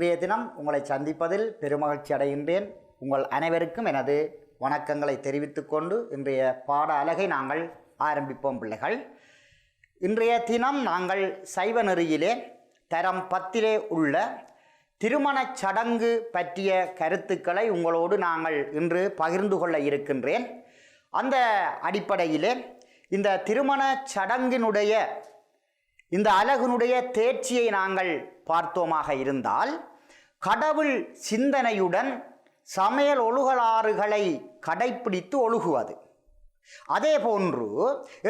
இன்றைய தினம் உங்களை சந்திப்பதில் பெருமகிழ்ச்சி அடைகின்றேன். உங்கள் அனைவருக்கும் எனது வணக்கங்களை தெரிவித்துக் கொண்டு இன்றைய பாட அலகை நாங்கள் ஆரம்பிப்போம். பிள்ளைகள், இன்றைய தினம் நாங்கள் சைவ நெறியிலே தரம் 10 உள்ள திருமணச் சடங்கு பற்றிய கருத்துக்களை உங்களோடு நாங்கள் இன்று பகிர்ந்து கொள்ள இருக்கின்றேன். அந்த அடிப்படையிலே இந்த திருமணச் சடங்கினுடைய இந்த அலகினுடைய தேர்ச்சியை நாங்கள் பார்த்தோமாக இருந்தால், கடவுள் சிந்தனையுடன் சமையல் ஒழுகலாறுகளை கடைப்பிடித்து ஒழுகுவது, அதே போன்று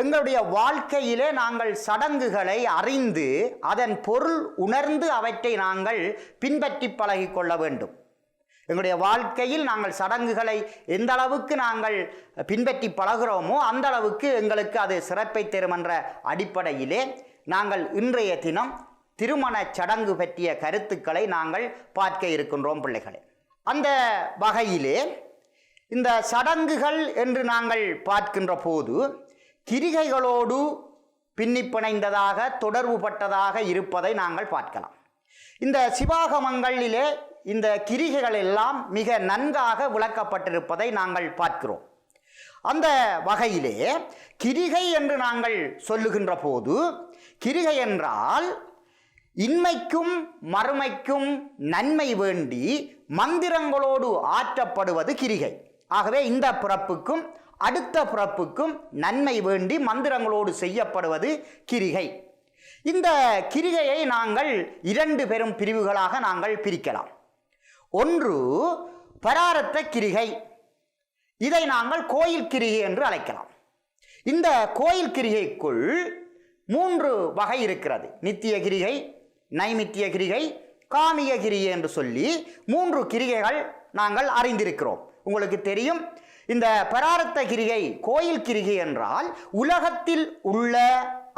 எங்களுடைய வாழ்க்கையிலே நாங்கள் சடங்குகளை அறிந்து அதன் பொருள் உணர்ந்து அவற்றை நாங்கள் பின்பற்றி பழகிக்கொள்ள வேண்டும். எங்களுடைய வாழ்க்கையில் நாங்கள் சடங்குகளை எந்த அளவுக்கு நாங்கள் பின்பற்றி பழகிறோமோ அந்த அளவுக்கு எங்களுக்கு அது சிறப்பை தரும் என்ற அடிப்படையிலே நாங்கள் இன்றைய தினம் திருமண சடங்கு பற்றிய கருத்துக்களை நாங்கள் பார்க்க இருக்கின்றோம். பிள்ளைகளே, அந்த வகையிலே இந்த சடங்குகள் என்று நாங்கள் பார்க்கின்ற போது கிரிகைகளோடு பின்னிப்பிணைந்ததாக தொடர்பு பட்டதாக இருப்பதை நாங்கள் பார்க்கலாம். இந்த சிவாகமங்களிலே இந்த கிரிகைகள் எல்லாம் மிக நன்காக விளக்கப்பட்டிருப்பதை நாங்கள் பார்க்கிறோம். அந்த வகையிலே கிரிகை என்று நாங்கள் சொல்லுகின்ற போது, கிரிகை என்றால் இன்மைக்கும் மறுமைக்கும் நன்மை வேண்டி மந்திரங்களோடு ஆற்றப்படுவது கிரிகை. ஆகவே இந்த பிறப்புக்கும் அடுத்த பிறப்புக்கும் நன்மை வேண்டி மந்திரங்களோடு செய்யப்படுவது கிரிகை. இந்த கிரிகையை நாங்கள் 2 பெரும் பிரிவுகளாக நாங்கள் பிரிக்கலாம். ஒன்று பராரத்த கிரிகை, இதை நாங்கள் கோயில் கிரிகை என்று அழைக்கலாம். இந்த கோயில் கிரிகைக்குள் 3 வகை இருக்கிறது. நித்திய கிரிகை, நைமித்திய கிரிகை, காமிய கிரிகை என்று சொல்லி 3 கிரிகைகள் நாங்கள் அறிந்திருக்கிறோம். உங்களுக்கு தெரியும், இந்த பராரத்த கிரிகை கோயில் கிரிகை என்றால் உலகத்தில் உள்ள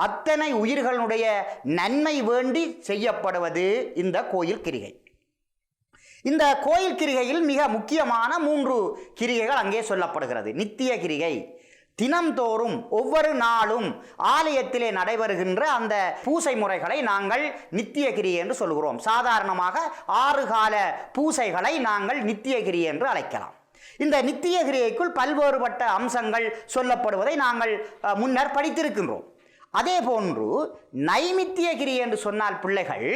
அத்தனை உயிர்களுடைய நன்மை வேண்டி செய்யப்படுவது இந்த கோயில் கிரிகை. இந்த கோயில் கிரிகையில் மிக முக்கியமான 3 கிரிகைகள் அங்கே சொல்லப்படுகிறது. நித்திய கிரிகை, தினம்தோறும் ஒவ்வொரு நாளும் ஆலயத்திலே நடைபெறுகின்ற அந்த பூசை முறைகளை நாங்கள் நித்திய கிரியை என்று சொல்கிறோம். சாதாரணமாக 6 கால பூசைகளை நாங்கள் நித்திய கிரியை என்று அழைக்கலாம். இந்த நித்திய கிரியைக்குள் பல்வேறுபட்ட அம்சங்கள் சொல்லப்படுவதை நாங்கள் முன்னர் படித்திருக்கின்றோம். அதே போன்று நைமித்திய கிரியை என்று சொன்னால் பிள்ளைகள்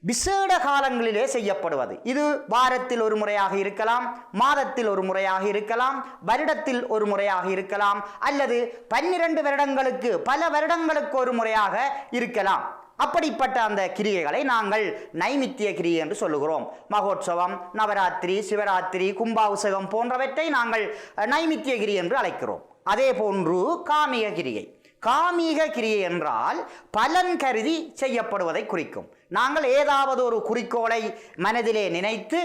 விசேட காலங்களிலே செய்யப்படுவது. இது வாரத்தில் ஒரு முறையாக இருக்கலாம், மாதத்தில் ஒரு முறையாக இருக்கலாம், வருடத்தில் ஒரு முறையாக இருக்கலாம், அல்லது 12 வருடங்களுக்கு பல வருடங்களுக்கு ஒரு முறையாக இருக்கலாம். அப்படிப்பட்ட அந்த கிரியைகளை நாங்கள் நைமித்திய கிரியை என்று சொல்லுகிறோம். மகோத்சவம், நவராத்திரி, சிவராத்திரி, கும்பாபிஷேகம் போன்றவற்றை நாங்கள் நைமித்திய கிரியை என்று அழைக்கிறோம். அதே போன்று காமிய கிரியை, காமிக கிரியை என்றால் பலன் கருதி செய்யப்படுவதை குறிக்கும். நாங்கள் ஏதாவது ஒரு குறிக்கோளை மனதிலே நினைத்து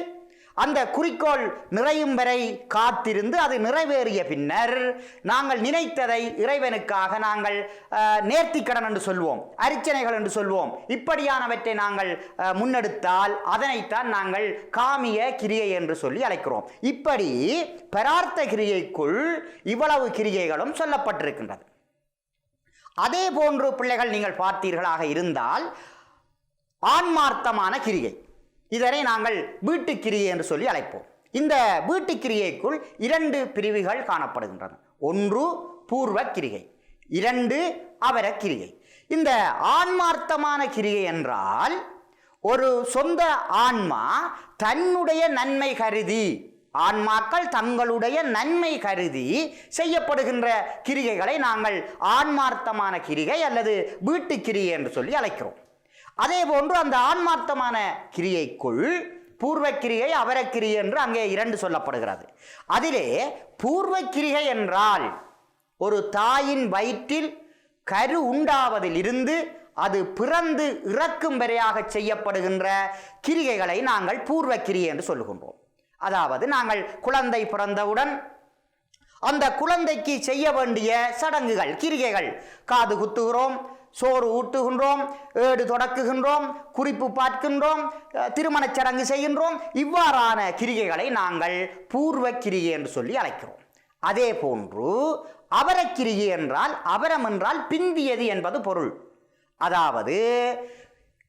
அந்த குறிக்கோள் நிறையும் வரை காத்திருந்து அது நிறைவேறிய பின்னர் நாங்கள் நினைத்ததை இறைவனுக்காக நாங்கள் நேர்த்திக்கடன் என்று சொல்வோம், அர்ச்சனைகள் என்று சொல்வோம். இப்படியானவற்றை நாங்கள் முன்னெடுத்தால் அதனைத்தான் நாங்கள் காமிய கிரியை என்று சொல்லி அழைக்கிறோம். இப்படி பரார்த்த கிரியைக்குள் இவ்வளவு கிரியைகளும் சொல்லப்பட்டிருக்கின்றது. அதே போன்று பிள்ளைகள் நீங்கள் பார்த்தீர்களாக இருந்தால் ஆன்மார்த்தமான கிரியை, இதனை நாங்கள் வீட்டு கிரியை என்று சொல்லி அழைப்போம். இந்த வீட்டு கிரியைக்குள் 2 பிரிவுகள் காணப்படுகின்றன. ஒன்று பூர்வ கிரிகை, 2 அபர கிரிகை. இந்த ஆன்மார்த்தமான கிரிகை என்றால் ஒரு சொந்த ஆன்மா தன்னுடைய நன்மை கருதி, ஆன்மாக்கள் தங்களுடைய நன்மை கருதி செய்யப்படுகின்ற கிரிகைகளை நாங்கள் ஆன்மார்த்தமான கிரிகை அல்லது வீட்டு கிரியை என்று சொல்லி அழைக்கிறோம். அதே போன்று அந்த ஆன்மார்த்தமான கிரியைக்குள் பூர்வ கிரிகை, அபரக்கிரியை என்று அங்கே 2 சொல்லப்படுகிறது. அதிலே பூர்வ கிரிகை என்றால் ஒரு தாயின் வயிற்றில் கரு உண்டாவதில் இருந்து அது பிறந்து இறக்கும் வரையாக செய்யப்படுகின்ற கிரிகைகளை நாங்கள் பூர்வ கிரியை என்று சொல்லுகின்றோம். அதாவது நாங்கள் குழந்தை பிறந்தவுடன் அந்த குழந்தைக்கு செய்ய வேண்டிய சடங்குகள், கிரிகைகள், காது குத்துகிறோம், சோறு ஊட்டுகின்றோம், ஏடு தொடக்குகின்றோம், குறிப்பு பார்க்கின்றோம், திருமணச் சடங்கு செய்கின்றோம். இவ்வாறான கிரிகைகளை நாங்கள் பூர்வ கிரிகை என்று சொல்லி அழைக்கிறோம். அதே போன்று அபரக்கிரிகை என்றால், அபரம் என்றால் பிந்தியது என்பது பொருள். அதாவது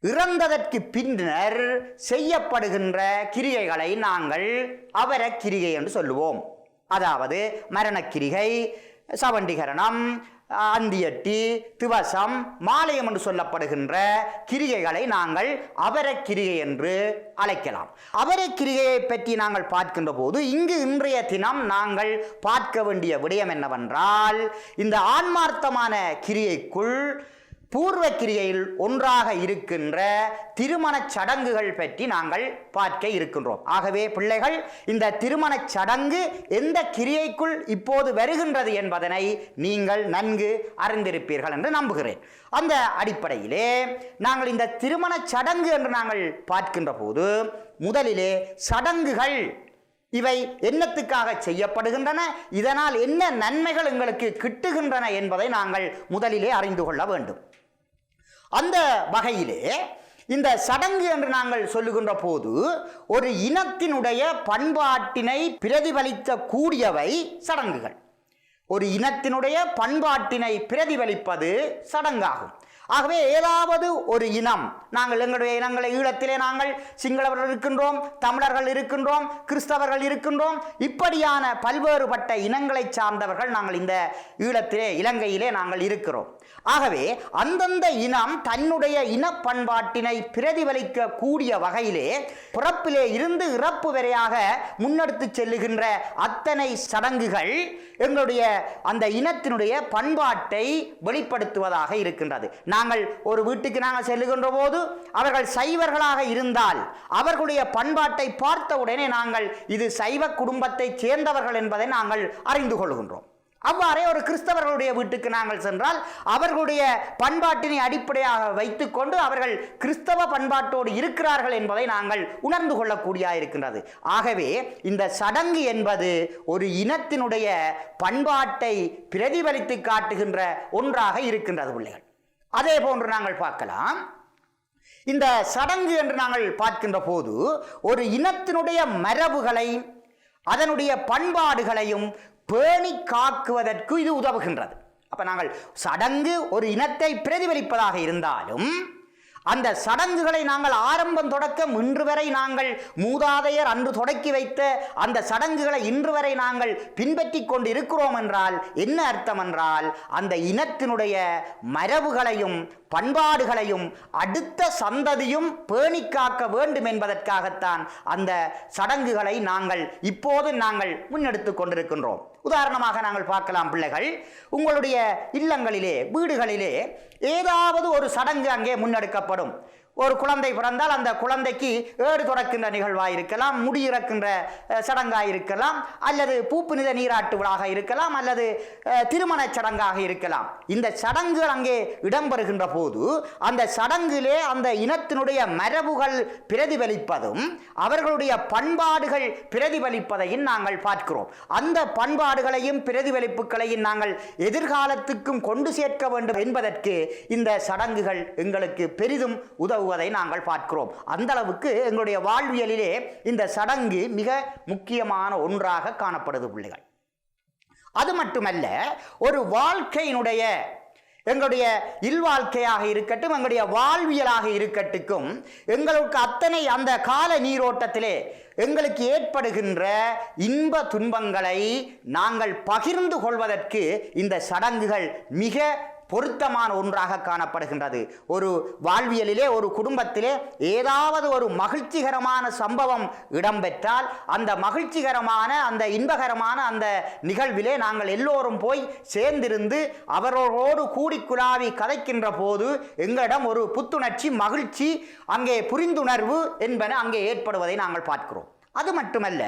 இறந்ததற்கு பின்னர் செய்யப்படுகின்ற கிரிகைகளை நாங்கள் அவர கிரிகை என்று சொல்லுவோம். அதாவது மரணக்கிரிகை, சவண்டிகரணம், அந்தியட்டி, திவசம், மாலயம் என்று சொல்லப்படுகின்ற கிரிகைகளை நாங்கள் அவரக்கிரிகை என்று அழைக்கலாம். அவரக்கிரிகையை பற்றி நாங்கள் பார்க்கின்ற போது இங்கு இன்றைய தினம் நாங்கள் பார்க்க வேண்டிய விடயம் என்னவென்றால், இந்த ஆன்மார்த்தமான கிரியைக்குள் பூர்வ கிரியையில் ஒன்றாக இருக்கின்ற திருமண சடங்குகள் பற்றி நாங்கள் பார்க்க இருக்கின்றோம். ஆகவே பிள்ளைகள், இந்த திருமண சடங்கு எந்த கிரியைக்குள் இப்போது வருகின்றது என்பதனை நீங்கள் நன்கு அறிந்திருப்பீர்கள் என்று நம்புகிறேன். அந்த அடிப்படையிலே நாங்கள் இந்த திருமண சடங்கு என்று நாங்கள் பார்க்கின்ற போது முதலிலே சடங்குகள் இவை என்னத்துக்காக செய்யப்படுகின்றன, இதனால் என்ன நன்மைகள் எங்களுக்கு கிட்டுகின்றன என்பதை நாங்கள் முதலிலே அறிந்து கொள்ள வேண்டும். அந்த வகையிலே இந்த சடங்கு என்று நாங்கள் சொல்லுகின்ற போது ஒரு இனத்தினுடைய பண்பாட்டினை பிரதிபலிக்க கூடியவை சடங்குகள். ஒரு இனத்தினுடைய பண்பாட்டினை பிரதிபலிப்பது சடங்காகும். ஆகவே ஏதாவது ஒரு இனம், நாங்கள் எங்களுடைய இனங்களை ஈழத்திலே நாங்கள் சிங்களவர்கள் இருக்கின்றோம், தமிழர்கள் இருக்கின்றோம், கிறிஸ்தவர்கள் இருக்கின்றோம், இப்படியான பல்வேறுபட்ட இனங்களை சார்ந்தவர்கள் நாங்கள் இந்த ஈழத்திலே இலங்கையிலே நாங்கள் இருக்கிறோம். ஆகவே அந்தந்த இனம் தன்னுடைய இன பண்பாட்டினை பிரதிபலிக்க கூடிய வகையிலே பிறப்பிலே இருந்து இறப்பு வரையாக முன்னெடுத்து செல்லுகின்ற அத்தனை சடங்குகள் எங்களுடைய அந்த இனத்தினுடைய பண்பாட்டை வெளிப்படுத்துவதாக இருக்கின்றது. நாங்கள் ஒரு வீட்டுக்கு நாங்கள் செல்லுகின்ற போது அவர்கள் சைவர்களாக இருந்தால் அவர்களுடைய பண்பாட்டை பார்த்த உடனே நாங்கள் இது சைவ குடும்பத்தை சேர்ந்தவர்கள் என்பதை நாங்கள் அறிந்து கொள்கின்றோம். அவ்வாறே ஒரு கிறிஸ்தவர்களுடைய வீட்டுக்கு நாங்கள் சென்றால் அவர்களுடைய பண்பாட்டினை அடிப்படையாக வைத்துக்கொண்டு அவர்கள் கிறிஸ்தவ பண்பாட்டோடு இருக்கிறார்கள் என்பதை நாங்கள் உணர்ந்து கொள்ளக்கூடிய இருக்கின்றது. ஆகவே இந்த சடங்கு என்பது ஒரு இனத்தினுடைய பண்பாட்டை பிரதிபலித்து காட்டுகின்ற ஒன்றாக இருக்கின்றது பிள்ளைகள். அதே போன்று நாங்கள் பார்க்கலாம், இந்த சடங்கு என்று நாங்கள் பார்க்கின்ற போது ஒரு இனத்தினுடைய மரபுகளை அதனுடைய பண்பாடுகளையும் பேணி காக்குவதற்கு இது உதவுகின்றது. அப்ப நாங்கள் சடங்கு ஒரு இனத்தை பிரதிபலிப்பதாக இருந்தாலும் அந்த சடங்குகளை நாங்கள் ஆரம்பம் தொடக்கம் இன்று வரை நாங்கள் மூதாதையர் அன்று தொடக்கி வைத்த அந்த சடங்குகளை இன்று வரை நாங்கள் பின்பற்றி கொண்டு இருக்கிறோம் என்றால் என்ன அர்த்தம் என்றால், அந்த இனத்தினுடைய மரபுகளையும் பண்பாடுகளையும் அடுத்த சந்ததியும் பேணி காக்க வேண்டும் என்பதற்காகத்தான் அந்த சடங்குகளை நாங்கள் இப்போது நாங்கள் முன்னெடுத்து கொண்டிருக்கின்றோம். உதாரணமாக நாங்கள் பார்க்கலாம் பிள்ளைகள், உங்களுடைய இல்லங்களிலே வீடுகளிலே ஏதாவது ஒரு சடங்கு அங்கே முன்னெடுக்கப்படும். ஒரு குழந்தை பிறந்தால் அந்த குழந்தைக்கு ஏடு தொடக்கின்ற நிகழ்வாக இருக்கலாம், முடி இறக்கின்ற சடங்காக இருக்கலாம், அல்லது பூப்புனித நீராட்டு விழாக இருக்கலாம், அல்லது திருமண சடங்காக இருக்கலாம். இந்த சடங்குகள் அங்கே இடம்பெறுகின்ற போது அந்த சடங்கிலே அந்த இனத்தினுடைய மரபுகள் பிரதிபலிப்பதும் அவர்களுடைய பண்பாடுகள் பிரதிபலிப்பதையும் நாங்கள் பார்க்கிறோம். அந்த பண்பாடுகளையும் பிரதிபலிப்புகளையும் நாங்கள் எதிர்காலத்துக்கும் கொண்டு சேர்க்க வேண்டும் என்பதற்கு இந்த சடங்குகள் எங்களுக்கு பெரிதும் உதவுவதை நாங்கள் பார்க்கிறோம். அந்த அளவுக்கு எங்களுடைய வாழ்வியலிலே இந்த சடங்கு மிக முக்கியமான ஒன்றாக காணப்படுது பிள்ளைகள். அது மட்டுமல்ல, ஒரு வாழ்க்கையினுடைய எங்களுடைய இல்வாழ்க்கையாக இருக்கட்டும், எங்களுடைய வாழ்வியலாக இருக்கட்டும், எங்களுக்கு அத்தனை அந்த கால நீரோட்டத்திலே எங்களுக்கு ஏற்படுகின்ற இன்ப துன்பங்களை நாங்கள் பகிர்ந்து கொள்வதற்கு இந்த சடங்குகள் மிக பொருத்தமான ஒன்றாக காணப்படுகின்றது. ஒரு வாழ்வியலிலே ஒரு குடும்பத்திலே ஏதாவது ஒரு மகிழ்ச்சிகரமான சம்பவம் இடம்பெற்றால் அந்த மகிழ்ச்சிகரமான அந்த இன்பகரமான அந்த நிகழ்விலே நாங்கள் எல்லோரும் போய் சேர்ந்திருந்து அவரோடு கூடி குழாவி கதைக்கின்ற போது எங்களிடம் ஒரு புத்துணர்ச்சி, மகிழ்ச்சி, அங்கே புரிந்துணர்வு என்பன அங்கே ஏற்படுவதை நாங்கள் பார்க்கிறோம். அது மட்டுமல்ல,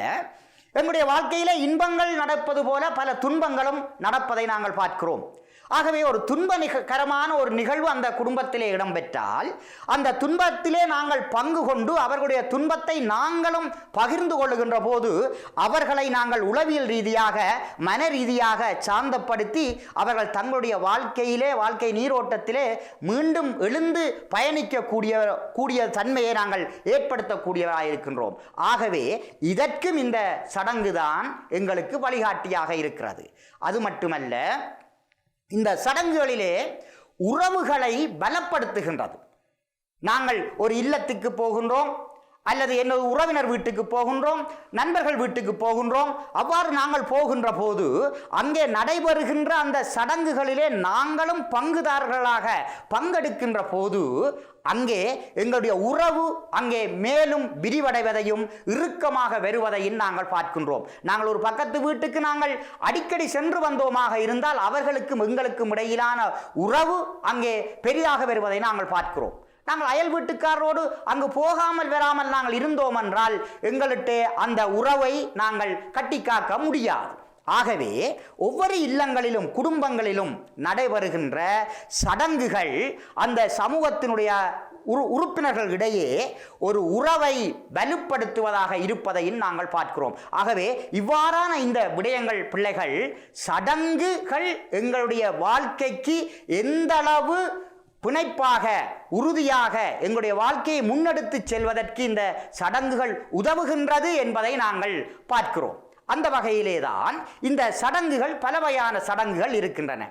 எங்களுடைய வாழ்க்கையிலே இன்பங்கள் நடப்பது போல பல துன்பங்களும் நடப்பதை நாங்கள் பார்க்கிறோம். ஆகவே ஒரு துன்பகரமான ஒரு நிகழ்வு அந்த குடும்பத்திலே இடம்பெற்றால் அந்த துன்பத்திலே நாங்கள் பங்கு கொண்டு அவர்களுடைய துன்பத்தை நாங்களும் பகிர்ந்து கொள்ளுகின்ற போது அவர்களை நாங்கள் உளவியல் ரீதியாக மன ரீதியாக சாந்தப்படுத்தி அவர்கள் தங்களுடைய வாழ்க்கையிலே வாழ்க்கை நீரோட்டத்திலே மீண்டும் எழுந்து பயணிக்க கூடிய தன்மையை நாங்கள் ஏற்படுத்தக்கூடியவராக இருக்கின்றோம். ஆகவே இதற்கும் இந்த சடங்குதான் எங்களுக்கு வழிகாட்டியாக இருக்கிறது. அது மட்டுமல்ல, இந்த சடங்குகளிலே உறவுகளை பலப்படுத்துகின்றது. நாங்கள் ஒரு இல்லத்துக்கு போகின்றோம், அல்லது என்னோட உறவினர் வீட்டுக்கு போகின்றோம், நண்பர்கள் வீட்டுக்கு போகின்றோம். அவ்வாறு நாங்கள் போகின்ற போது அங்கே நடைபெறுகின்ற அந்த சடங்குகளிலே நாங்களும் பங்குதாரர்களாக பங்கெடுக்கின்ற போது அங்கே எங்களுடைய உறவு அங்கே மேலும் விரிவடைவதையும் இறுக்கமாக வருவதையும் நாங்கள் பார்க்கின்றோம். நாங்கள் ஒரு பக்கத்து வீட்டுக்கு நாங்கள் அடிக்கடி சென்று வந்தோமாக இருந்தால் அவர்களுக்கும் எங்களுக்கும் இடையிலான உறவு அங்கே பெரிதாக வருவதை நாங்கள் பார்க்கிறோம். நாங்கள் அயல் வீட்டுக்காரரோடு அங்கு போகாமல் வராமல் நாங்கள் இருந்தோம் என்றால் எங்கள்கிட்ட அந்த உறவை நாங்கள் கட்டி காக்க முடியாது. ஆகவே ஒவ்வொரு இல்லங்களிலும் குடும்பங்களிலும் நடைபெறுகின்ற சடங்குகள் அந்த சமூகத்தினுடைய உறுப்பினர்களிடையே ஒரு உறவை வலுப்படுத்துவதாக இருப்பதையும் நாங்கள் பார்க்கிறோம். ஆகவே இவ்வாறான இந்த விடயங்கள் பிள்ளைகள், சடங்குகள் எங்களுடைய வாழ்க்கைக்கு எந்த அளவு பிணைப்பாக உறுதியாக எங்களுடைய வாழ்க்கையை முன்னெடுத்து செல்வதற்கு இந்த சடங்குகள் உதவுகின்றது என்பதை நாங்கள் பார்க்கிறோம். அந்த வகையிலே தான் இந்த சடங்குகள் பல வகையான சடங்குகள் இருக்கின்றன.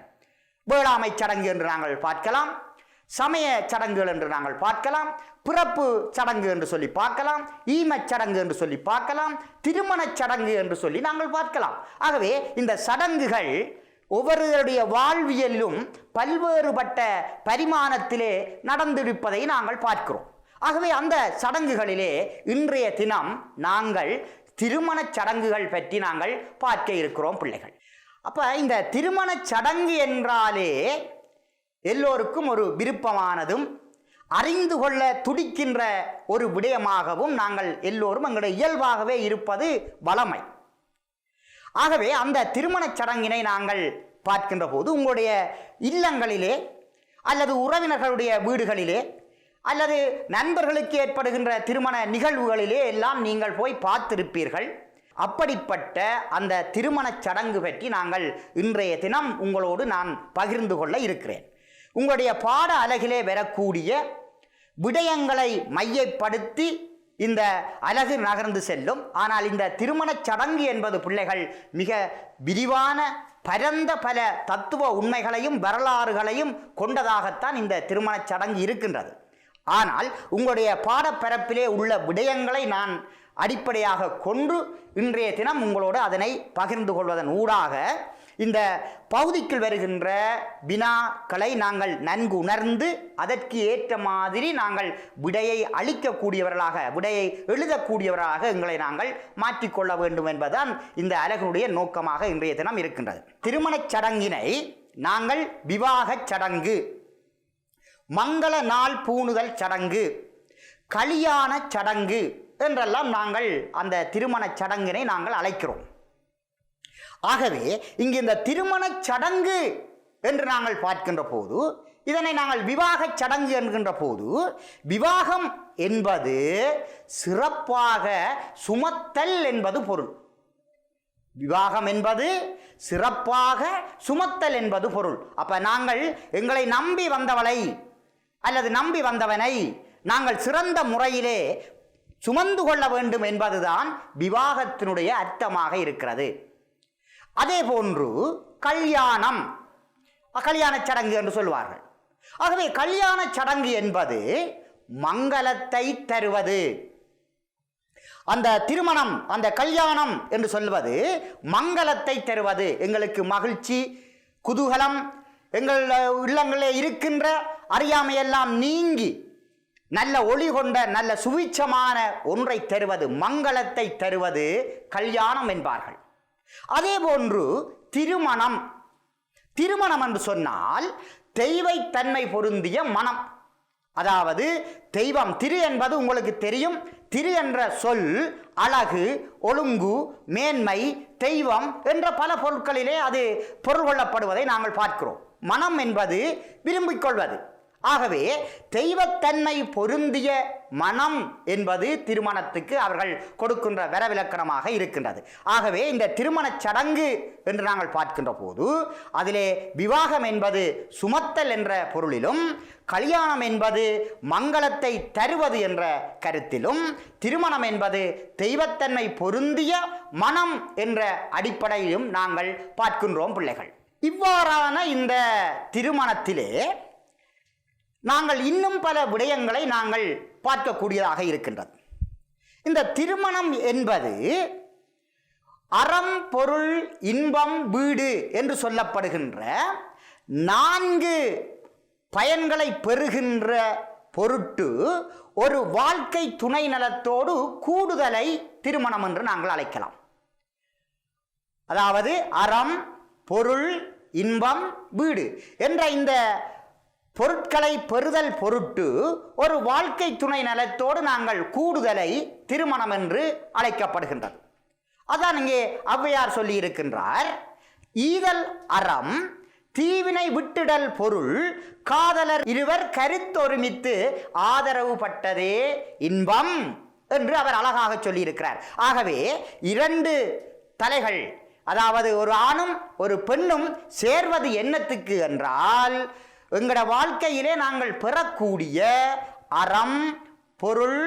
வேளாமை சடங்கு என்று நாங்கள் பார்க்கலாம், சமய சடங்குகள் என்று நாங்கள் பார்க்கலாம், பிறப்பு சடங்கு என்று சொல்லி பார்க்கலாம், ஈமச் சடங்கு என்று சொல்லி பார்க்கலாம், திருமணச் சடங்கு என்று சொல்லி நாங்கள் பார்க்கலாம். ஆகவே இந்த சடங்குகள் ஒவ்வொருவருடைய வாழ்வியலும் பல்வேறுபட்ட பரிமாணத்திலே நடந்திருப்பதை நாங்கள் பார்க்கிறோம். ஆகவே அந்த சடங்குகளிலே இன்றைய தினம் நாங்கள் திருமணச் சடங்குகள் பற்றி நாங்கள் பார்க்க இருக்கிறோம் பிள்ளைகள். அப்போ இந்த திருமணச் சடங்கு என்றாலே எல்லோருக்கும் ஒரு விருப்பமானதும் அறிந்து கொள்ள துடிக்கின்ற ஒரு விடயமாகவும் நாங்கள் எல்லோரும் எங்களுடைய இயல்பாகவே இருப்பது வளமை. ஆகவே அந்த திருமணச் சடங்கினை நாங்கள் பார்க்கின்ற போது உங்களுடைய இல்லங்களிலே அல்லது உறவினர்களுடைய வீடுகளிலே அல்லது நண்பர்களுக்கு ஏற்படுகின்ற திருமண நிகழ்வுகளிலே எல்லாம் நீங்கள் போய் பார்த்திருப்பீர்கள். அப்படிப்பட்ட அந்த திருமணச் சடங்கு பற்றி நாங்கள் இன்றைய தினம் உங்களோடு நான் பகிர்ந்து கொள்ள இருக்கிறேன். உங்களுடைய பாட அலகிலே வரக்கூடிய விடயங்களை மையப்படுத்தி இந்த அலகு நகர்ந்து செல்லும். ஆனால் இந்த திருமணச் சடங்கு என்பது பிள்ளைகள் மிக விரிவான பரந்த பல தத்துவ உண்மைகளையும் வரலாறுகளையும் கொண்டதாகத்தான் இந்த திருமணச் சடங்கு இருக்கின்றது. ஆனால் உங்களுடைய பாடப்பரப்பிலே உள்ள விடயங்களை நான் அடிப்படையாக கொண்டு இன்றைய தினம் உங்களோடு அதனை பகிர்ந்து கொள்வதன் ஊடாக இந்த பகுதிக்குள் வருகின்ற வினாக்களை நாங்கள் நன்கு உணர்ந்து அதற்கு ஏற்ற மாதிரி நாங்கள் விடையை அளிக்கக்கூடியவர்களாக, விடையை எழுதக்கூடியவர்களாக எங்களை நாங்கள் மாற்றிக்கொள்ள வேண்டும் என்பதுதான் இந்த அலகினுடைய நோக்கமாக இன்றைய தினம் இருக்கின்றது. திருமணச் சடங்கினை நாங்கள் விவாகச் சடங்கு, மங்கள நாள் பூணுதல் சடங்கு, கல்யாண சடங்கு என்றெல்லாம் நாங்கள் அந்த திருமணச் சடங்கினை நாங்கள் அழைக்கிறோம். ஆகவே இங்கு இந்த திருமணச் சடங்கு என்று நாங்கள் பார்க்கின்ற போது இதனை நாங்கள் விவாகச் சடங்கு என்கின்ற போது, விவாகம் என்பது சிறப்பாக சுமத்தல் என்பது பொருள். விவாகம் என்பது சிறப்பாக சுமத்தல் என்பது பொருள். அப்ப நாங்கள் எங்களை நம்பி வந்தவளை அல்லது நம்பி வந்தவனை நாங்கள் சிறந்த முறையிலே சுமந்து கொள்ள வேண்டும் என்பதுதான் விவாகத்தினுடைய அர்த்தமாக இருக்கிறது. அதே போன்று கல்யாணம், கல்யாணச் சடங்கு என்று சொல்வார்கள். ஆகவே கல்யாணச் சடங்கு என்பது மங்களத்தை தருவது. அந்த திருமணம், அந்த கல்யாணம் என்று சொல்வது மங்களத்தை தருவது. எங்களுக்கு மகிழ்ச்சி, குதூகலம், எங்கள் இல்லங்களில் இருக்கின்ற அறியாமையெல்லாம் நீங்கி நல்ல ஒளி கொண்ட நல்ல சுவிட்சமான ஒன்றை தருவது, மங்களத்தை தருவது கல்யாணம் என்பார்கள். அதே போன்று திருமணம், திருமணம் என்று சொன்னால் தெய்வத்தன்மை பொருந்திய மனம். அதாவது தெய்வம், திரு என்பது உங்களுக்கு தெரியும். திரு என்ற சொல் அழகு, ஒழுங்கு, மேன்மை, தெய்வம் என்ற பல பொருட்களிலே அது பொருள் கொள்ளப்படுவதை நாங்கள் பார்க்கிறோம். மனம் என்பது விரும்பிக் கொள்வது. ஆகவே தெய்வத்தன்மை பொருந்திய மனம் என்பது திருமணத்துக்கு அவர்கள் கொடுக்கின்ற வரவிலக்கணமாக இருக்கின்றது. ஆகவே இந்த திருமணச் சடங்கு என்று நாங்கள் பார்க்கின்ற போது அதிலே விவாகம் என்பது சுமத்தல் என்ற பொருளிலும், கல்யாணம் என்பது மங்களத்தை தருவது என்ற கருத்திலும், திருமணம் என்பது தெய்வத்தன்மை பொருந்திய மனம் என்ற அடிப்படையிலும் நாங்கள் பார்க்கின்றோம் பிள்ளைகள். இவ்வாறான இந்த திருமணத்திலே நாங்கள் இன்னும் பல விடயங்களை நாங்கள் பார்க்கக்கூடியதாக இருக்கின்றது. இந்த திருமணம் என்பது அறம், பொருள், இன்பம், வீடு என்று சொல்லப்படுகின்ற 4 பயன்களை பெறுகின்ற பொருட்டு ஒரு வாழ்க்கை துணை நலத்தோடு கூடுதலை திருமணம் என்று நாங்கள் அழைக்கலாம். அதாவது அறம், பொருள், இன்பம், வீடு என்ற இந்த பொருட்களை பெறுதல் பொருட்டு ஒரு வாழ்க்கை துணை நலத்தோடு நாங்கள் கூடுதலை திருமணம் என்று அழைக்கப்படுகின்றது. அதான் இங்கே ஔவையார் சொல்லி இருக்கின்றார், ஈதல் அறம், தீவினை விட்டிடல் பொருள், காதலர் இருவர் கருத்தொருமித்து ஆதரவு பட்டதே இன்பம் என்று அவர் அழகாக சொல்லியிருக்கிறார். ஆகவே 2 தலைகள், அதாவது ஒரு ஆணும் ஒரு பெண்ணும் சேர்வது என்னத்துக்கு என்றால், எங்களோட வாழ்க்கையிலே நாங்கள் பெறக்கூடிய அறம், பொருள்,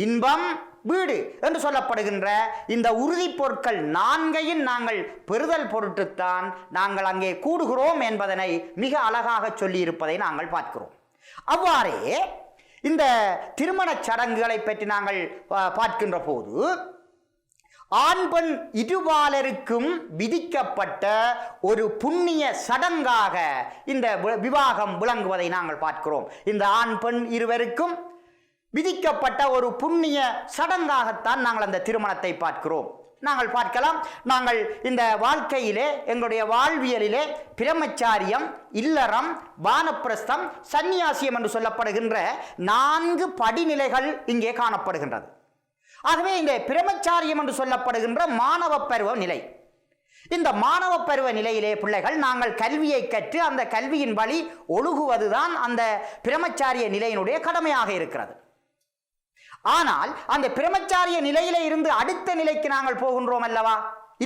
இன்பம், வீடு என்று சொல்லப்படுகின்ற இந்த உறுதி பொருட்கள் 4ஐயும் நாங்கள் பெறுதல் பொருட்டுத்தான் நாங்கள் அங்கே கூடுகிறோம் என்பதனை மிக அழகாக சொல்லியிருப்பதை நாங்கள் பார்க்கிறோம். அவ்வாறே இந்த திருமண சடங்குகளை பற்றி நாங்கள் பார்க்கின்ற போது ஆண் பெண் இருபாலருக்கும் விதிக்கப்பட்ட ஒரு புண்ணிய சடங்காக இந்த விவாகம் விளங்குவதை நாங்கள் பார்க்கிறோம். இந்த ஆண் பெண் இருவருக்கும் விதிக்கப்பட்ட ஒரு புண்ணிய சடங்காகத்தான் நாங்கள் அந்த திருமணத்தை பார்க்கிறோம். நாங்கள் பார்க்கலாம், நாங்கள் இந்த வாழ்க்கையிலே எங்களுடைய வாழ்வியலிலே பிரம்மச்சாரியம், இல்லறம், வானப்பிரஸ்தம், சந்நியாசியம் என்று சொல்லப்படுகின்ற 4 படிநிலைகள் இங்கே காணப்படுகின்றது. ஆகவே இந்த பிரம்மச்சாரியம் என்று சொல்லப்படுகின்ற மாணவ பருவ நிலை, இந்த மாணவ பருவ நிலையிலே பிள்ளைகள் நாங்கள் கல்வியை கற்று அந்த கல்வியின் வழி ஒழுகுவதுதான் அந்த பிரம்மச்சாரிய நிலையினுடைய கடமையாக இருக்கிறது. ஆனால் அந்த பிரம்மச்சாரிய நிலையிலே இருந்து அடுத்த நிலைக்கு நாங்கள் போகின்றோம் அல்லவா,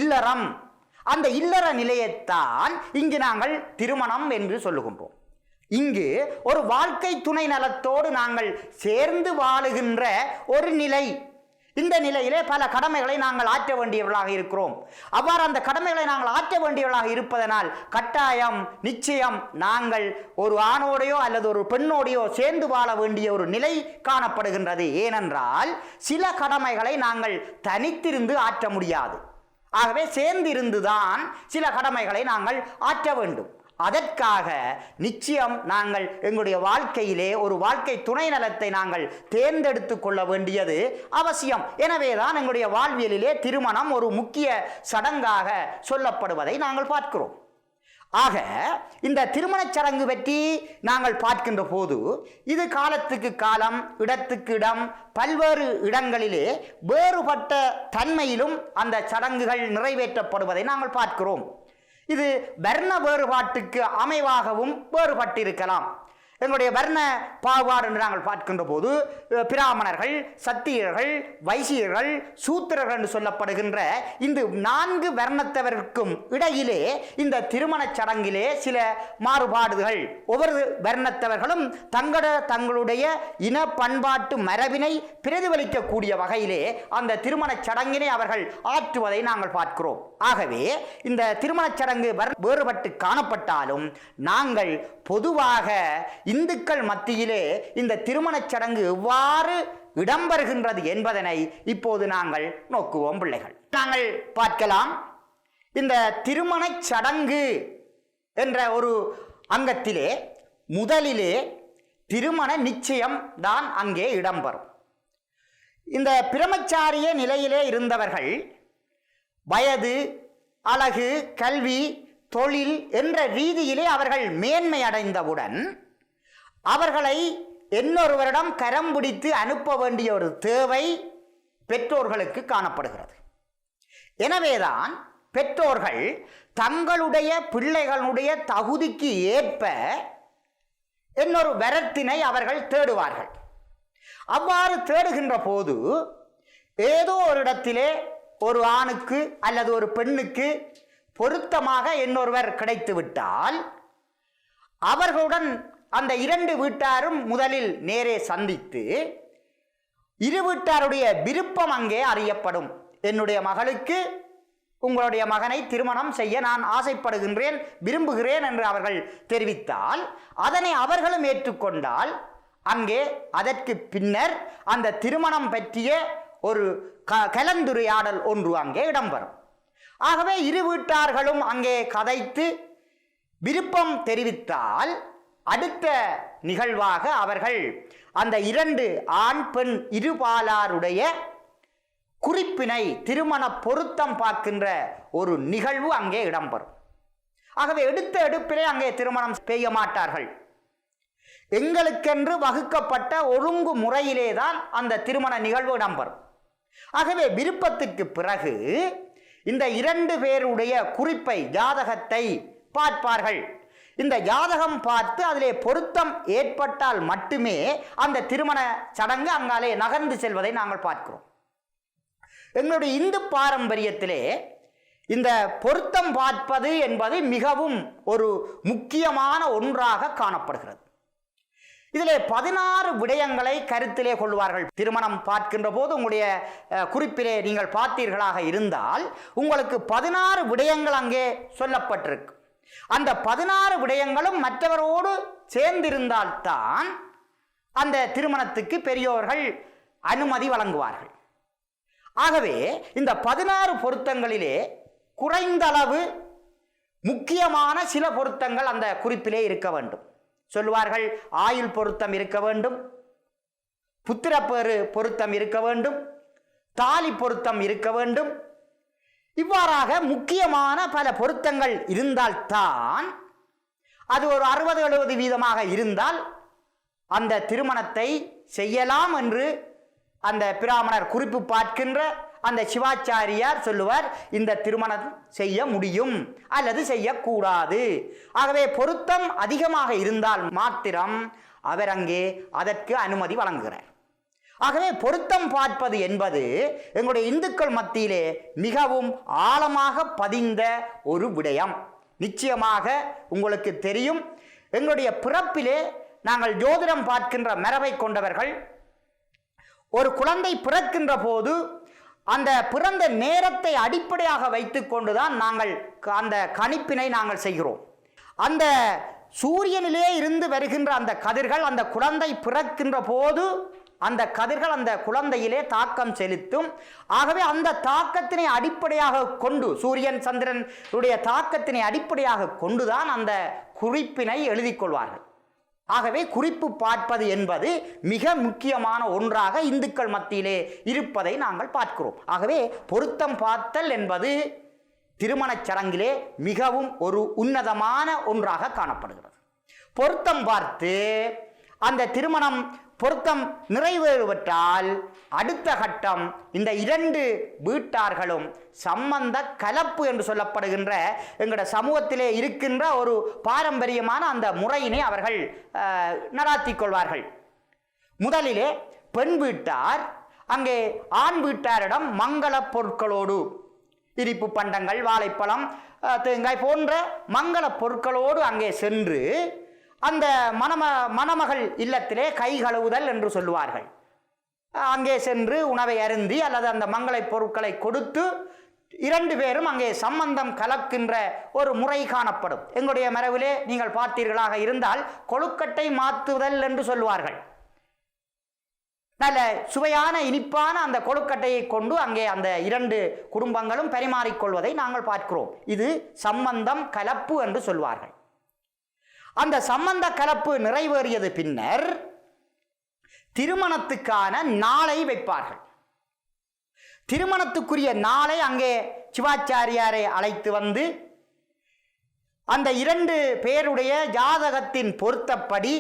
இல்லறம். அந்த இல்லற நிலையைத்தான் இங்கு நாங்கள் திருமணம் என்று சொல்லுகின்றோம். இங்கு ஒரு வாழ்க்கை துணை நலத்தோடு நாங்கள் சேர்ந்து வாழுகின்ற ஒரு நிலை. இந்த நிலையிலே பல கடமைகளை நாங்கள் ஆற்ற வேண்டியவர்களாக இருக்கிறோம். அவ்வாறு அந்த கடமைகளை நாங்கள் ஆற்ற வேண்டியவர்களாக இருப்பதனால் கட்டாயம் நிச்சயம் நாங்கள் ஒரு ஆணோடையோ அல்லது ஒரு பெண்ணோடையோ சேர்ந்து வாழ வேண்டிய ஒரு நிலை காணப்படுகின்றது. ஏனென்றால் சில கடமைகளை நாங்கள் தனித்திருந்து ஆற்ற முடியாது. ஆகவே சேர்ந்திருந்துதான் சில கடமைகளை நாங்கள் ஆற்ற வேண்டும். அதற்காக நிச்சயம் நாங்கள் எங்களுடைய வாழ்க்கையிலே ஒரு வாழ்க்கை துணை நலத்தை நாங்கள் தேர்ந்தெடுத்து கொள்ள வேண்டியது அவசியம். எனவேதான் எங்களுடைய வாழ்வியலிலே திருமணம் ஒரு முக்கிய சடங்காக சொல்லப்படுவதை நாங்கள் பார்க்கிறோம். ஆக இந்த திருமணச் சடங்கு பற்றி நாங்கள் பார்க்கின்ற போது இது காலத்துக்கு காலம், இடத்துக்கு இடம், பல்வேறு இடங்களிலே வேறுபட்ட தன்மையிலும் அந்த சடங்குகள் நிறைவேற்றப்படுவதை நாங்கள் பார்க்கிறோம். இது வர்ண வேறுபாட்டுக்கு அமைவாகவும் வேறுபட்டிருக்கலாம். எங்களுடைய வர்ண பாகுபாடு என்று நாங்கள் பார்க்கின்ற போது பிராமணர்கள், சத்திரியர்கள், வைசியர்கள், சூத்திரர்கள் என்று சொல்லப்படுகின்ற இந்த 4 வர்ணத்தவருக்கும் இடையிலே இந்த திருமணச் சடங்கிலே சில மாறுபாடுகள், ஒவ்வொரு வர்ணத்தவர்களும் தங்களுடைய இன பண்பாட்டு மரபினை பிரதிபலிக்கக்கூடிய வகையிலே அந்த திருமணச் சடங்கினை அவர்கள் ஆற்றுவதை நாங்கள் பார்க்கிறோம். ஆகவே இந்த திருமணச் சடங்கு வேறுபட்டு காணப்பட்டாலும் நாங்கள் பொதுவாக இந்துக்கள் மத்தியிலே இந்த திருமணச் சடங்கு எவ்வாறு இடம்பெறுகின்றது என்பதனை இப்போது நாங்கள் நோக்குவோம் பிள்ளைகள். நாங்கள் பார்க்கலாம், இந்த திருமணச் சடங்கு என்ற ஒரு அங்கத்திலே முதலிலே திருமண நிச்சயம் தான் அங்கே இடம்பெறும். இந்த பிரம்மச்சாரிய நிலையிலே இருந்தவர்கள் வயது, அழகு, கல்வி, தொழில் என்ற ரீதியிலே அவர்கள் மேன்மை அடைந்தவுடன் அவர்களை இன்னொருவரிடம் கரம் பிடித்து அனுப்ப வேண்டிய ஒரு தேவை பெற்றோர்களுக்கு காணப்படுகிறது. எனவேதான் பெற்றோர்கள் தங்களுடைய பிள்ளைகளுடைய தகுதிக்கு ஏற்ப இன்னொரு வரத்தினை அவர்கள் தேடுவார்கள். அவ்வாறு தேடுகின்ற போது ஏதோ ஒரு இடத்திலே ஒரு ஆணுக்கு அல்லது ஒரு பெண்ணுக்கு பொருத்தமாக இன்னொருவர் கிடைத்து விட்டால் அவர்களுடன் அந்த 2 வீட்டாரும் முதலில் நேரே சந்தித்து இரு வீட்டாருடைய விருப்பம் அங்கே அறியப்படும். என்னுடைய மகளுக்கு உங்களுடைய மகனை திருமணம் செய்ய நான் ஆசைப்படுகின்றேன், விரும்புகிறேன் என்று அவர்கள் தெரிவித்தால், அதனை அவர்களும் ஏற்றுக்கொண்டால் அங்கே அதற்கு பின்னர் அந்த திருமணம் பற்றிய ஒரு கலந்துரையாடல் ஒன்று அங்கே இடம்பெறும். ஆகவே இரு வீட்டார்களும் அங்கே கதைத்து விருப்பம் தெரிவித்தால் அடுத்த நிகழ்வாக அவர்கள் அந்த இரண்டு ஆண் பெண் இருபாலாருடைய குறிப்பினை திருமண பொருத்தம் பார்க்கின்ற ஒரு நிகழ்வு அங்கே இடம்பெறும். ஆகவே எடுத்த எடுப்பிலே அங்கே திருமணம் செய்ய மாட்டார்கள். எங்களுக்கென்று வகுக்கப்பட்ட ஒழுங்கு முறையிலே தான் அந்த திருமண நிகழ்வு இடம்பெறும். ஆகவே விருப்பத்துக்கு பிறகு இந்த இரண்டு பேருடைய குறிப்பை, ஜாதகத்தை பார்ப்பார்கள். இந்த ஜாதகம் பார்த்து அதிலே பொருத்தம் ஏற்பட்டால் மட்டுமே அந்த திருமண சடங்கு அங்காலே நகர்ந்து செல்வதை நாங்கள் பார்க்கிறோம். எங்களுடைய இந்து பாரம்பரியத்திலே இந்த பொருத்தம் பார்ப்பது என்பது மிகவும் ஒரு முக்கியமான ஒன்றாக காணப்படுகிறது. இதிலே 16 விடயங்களை கருத்திலே கொள்வார்கள். திருமணம் பார்க்கின்ற போது உங்களுடைய குறிப்பிலே நீங்கள் பார்த்தீர்களாக இருந்தால் உங்களுக்கு 16 விடயங்கள் அங்கே சொல்லப்பட்டிருக்கு. அந்த 16 விடயங்களும் மற்றவரோடு சேர்ந்திருந்தால்தான் அந்த திருமணத்துக்கு பெரியோர்கள் அனுமதி வழங்குவார்கள். ஆகவே இந்த 16 பொருத்தங்களிலே குறைந்தளவு முக்கியமான சில பொருத்தங்கள் அந்த குறிப்பிலே இருக்க வேண்டும். சொல்வார்கள், ஆயுள் பொருத்தம் இருக்க வேண்டும், புத்திரப்பேறு பொருத்தம் இருக்க வேண்டும், தாலி பொருத்தம் இருக்க வேண்டும். இவ்வாறாக முக்கியமான பல பொருத்தங்கள் இருந்தால்தான், அது ஒரு 60-70% இருந்தால் அந்த திருமணத்தை செய்யலாம் என்று அந்த பிராமணர் குறிப்பு பார்க்கின்ற அந்த சிவாச்சாரியார் சொல்லுவார், இந்த திருமணம் செய்ய முடியும் அல்லது செய்யக்கூடாது. ஆகவே பொருத்தம் அதிகமாக இருந்தால் மாத்திரம் அவர் அங்கே அதற்கு அனுமதி வழங்குகிறார். ஆகவே பொருத்தம் பார்ப்பது என்பது எங்களுடைய இந்துக்கள் மத்தியிலே மிகவும் ஆழமாக பதிந்த ஒரு விடயம். நிச்சயமாக உங்களுக்கு தெரியும், எங்களுடைய பிறப்பிலே நாங்கள் ஜோதிடம் பார்க்கின்ற மரபை கொண்டவர்கள். ஒரு குழந்தை பிறக்கின்ற போது அந்த பிறந்த நேரத்தை அடிப்படையாக வைத்துக் கொண்டுதான் நாங்கள் அந்த கணிப்பினை நாங்கள் செய்கிறோம். அந்த சூரியனிலே இருந்து வருகின்ற அந்த கதிர்கள் அந்த குழந்தை பிறக்கின்ற போது அந்த கதிர்கள் அந்த குழந்தையிலே தாக்கம் செலுத்தும். ஆகவே அந்த தாக்கத்தினை அடிப்படையாக கொண்டு, சூரியன் சந்திரனுடைய தாக்கத்தினை அடிப்படையாக கொண்டுதான் அந்த குறிப்பினை எழுதி கொள்வார்கள். ஆகவே குறிப்பு பார்ப்பது என்பது மிக முக்கியமான ஒன்றாக இந்துக்கள் மத்தியிலே இருப்பதை நாங்கள் பார்க்கிறோம். ஆகவே பொருத்தம் பார்த்தல் என்பது திருமணச் சடங்கிலே மிகவும் ஒரு உன்னதமான ஒன்றாக காணப்படுகிறது. பொருத்தம் பார்த்து அந்த திருமணம் பொருத்தம் நிறைவேறுவற்றால் அடுத்த கட்டம் இந்த இரண்டு வீட்டார்களும் சம்பந்த கலப்பு என்று சொல்லப்படுகின்ற எங்களுடைய சமூகத்திலே இருக்கின்ற ஒரு பாரம்பரியமான அந்த முறையினை அவர்கள் நடாத்தி கொள்வார்கள். முதலிலே பெண் வீட்டார் அங்கே ஆண் வீட்டாரிடம் மங்கள பொருட்களோடு, இனிப்பு பண்டங்கள், வாழைப்பழம், தேங்காய் போன்ற மங்கள பொருட்களோடு அங்கே சென்று அந்த மணமகள் இல்லத்திலே கை கழுவுதல் என்று சொல்லுவார்கள். அங்கே சென்று உணவை அருந்தி அல்லது அந்த மங்கள பொருட்களை கொடுத்து இரண்டு பேரும் அங்கே சம்பந்தம் கலக்கின்ற ஒரு முறை காணப்படும். எங்களுடைய மரபிலே நீங்கள் பார்த்தீர்களாக இருந்தால் கொழுக்கட்டை மாற்றுதல் என்று சொல்லுவார்கள். நல்ல சுவையான இனிப்பான அந்த கொழுக்கட்டையை கொண்டு அங்கே அந்த இரண்டு குடும்பங்களும் பரிமாறிக்கொள்வதை நாங்கள் பார்க்கிறோம். இது சம்பந்தம் கலப்பு என்று சொல்வார்கள். அந்த சம்பந்த கலப்பு நிறைவேறியது பின்னர் திருமணத்துக்கான நாளை வைப்பார்கள். திருமணத்துக்குரிய நாளை அங்கே சிவாச்சாரியாரை அழைத்து வந்து அந்த இரண்டு பேருடைய ஜாதகத்தின் பொருத்தப்படி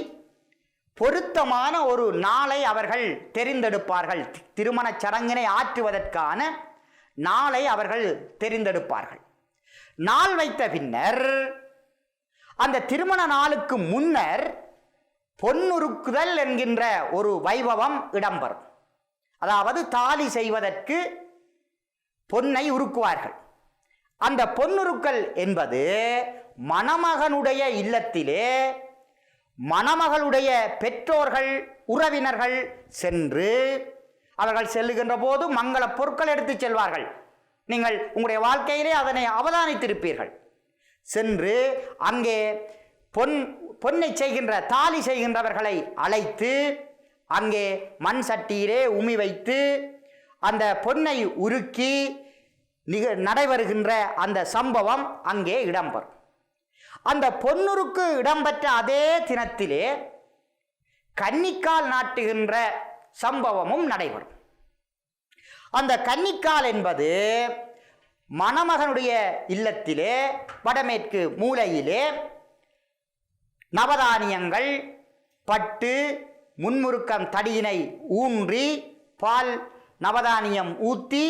பொருத்தமான ஒரு நாளை அவர்கள் தெரிந்தெடுப்பார்கள். திருமண சடங்கினை ஆற்றுவதற்கான நாளை அவர்கள் தெரிந்தெடுப்பார்கள். நாள் வைத்த பின்னர் அந்த திருமண நாளுக்கு முன்னர் பொன்னுருக்குதல் என்கின்ற ஒரு வைபவம் இடம்பெறும். அதாவது தாலி செய்வதற்கு பொன்னை உருக்குவார்கள். அந்த பொன்னுருக்கல் என்பது மணமகனுடைய இல்லத்திலே மணமகளுடைய பெற்றோர்கள் உறவினர்கள் சென்று அவர்கள் செல்லுகின்ற போது மங்கள பொருட்கள் எடுத்து செல்வார்கள். நீங்கள் உங்களுடைய வாழ்க்கையிலே அதனை அவதானித்திருப்பீர்கள். சென்று அங்கே பொன்னை செய்கின்ற தாலி செய்கின்றவர்களை அழைத்து அங்கே மண் சட்டியிலே உமி வைத்து அந்த பொன்னை உருக்கி நடைபெறுகின்ற அந்த சம்பவம் அங்கே இடம்பெறும். அந்த பொன்னுருக்கு இடம்பெற்ற அதே தினத்திலே கன்னிக்கால் நாட்டுகின்ற சம்பவமும் நடைபெறும். அந்த கன்னிக்கால் என்பது மணமகனுடைய இல்லத்திலே வடமேற்கு மூலையிலே நவதானியங்கள் பட்டு முன்முறுக்கம் தடியினை ஊன்றி பால் நவதானியம் ஊற்றி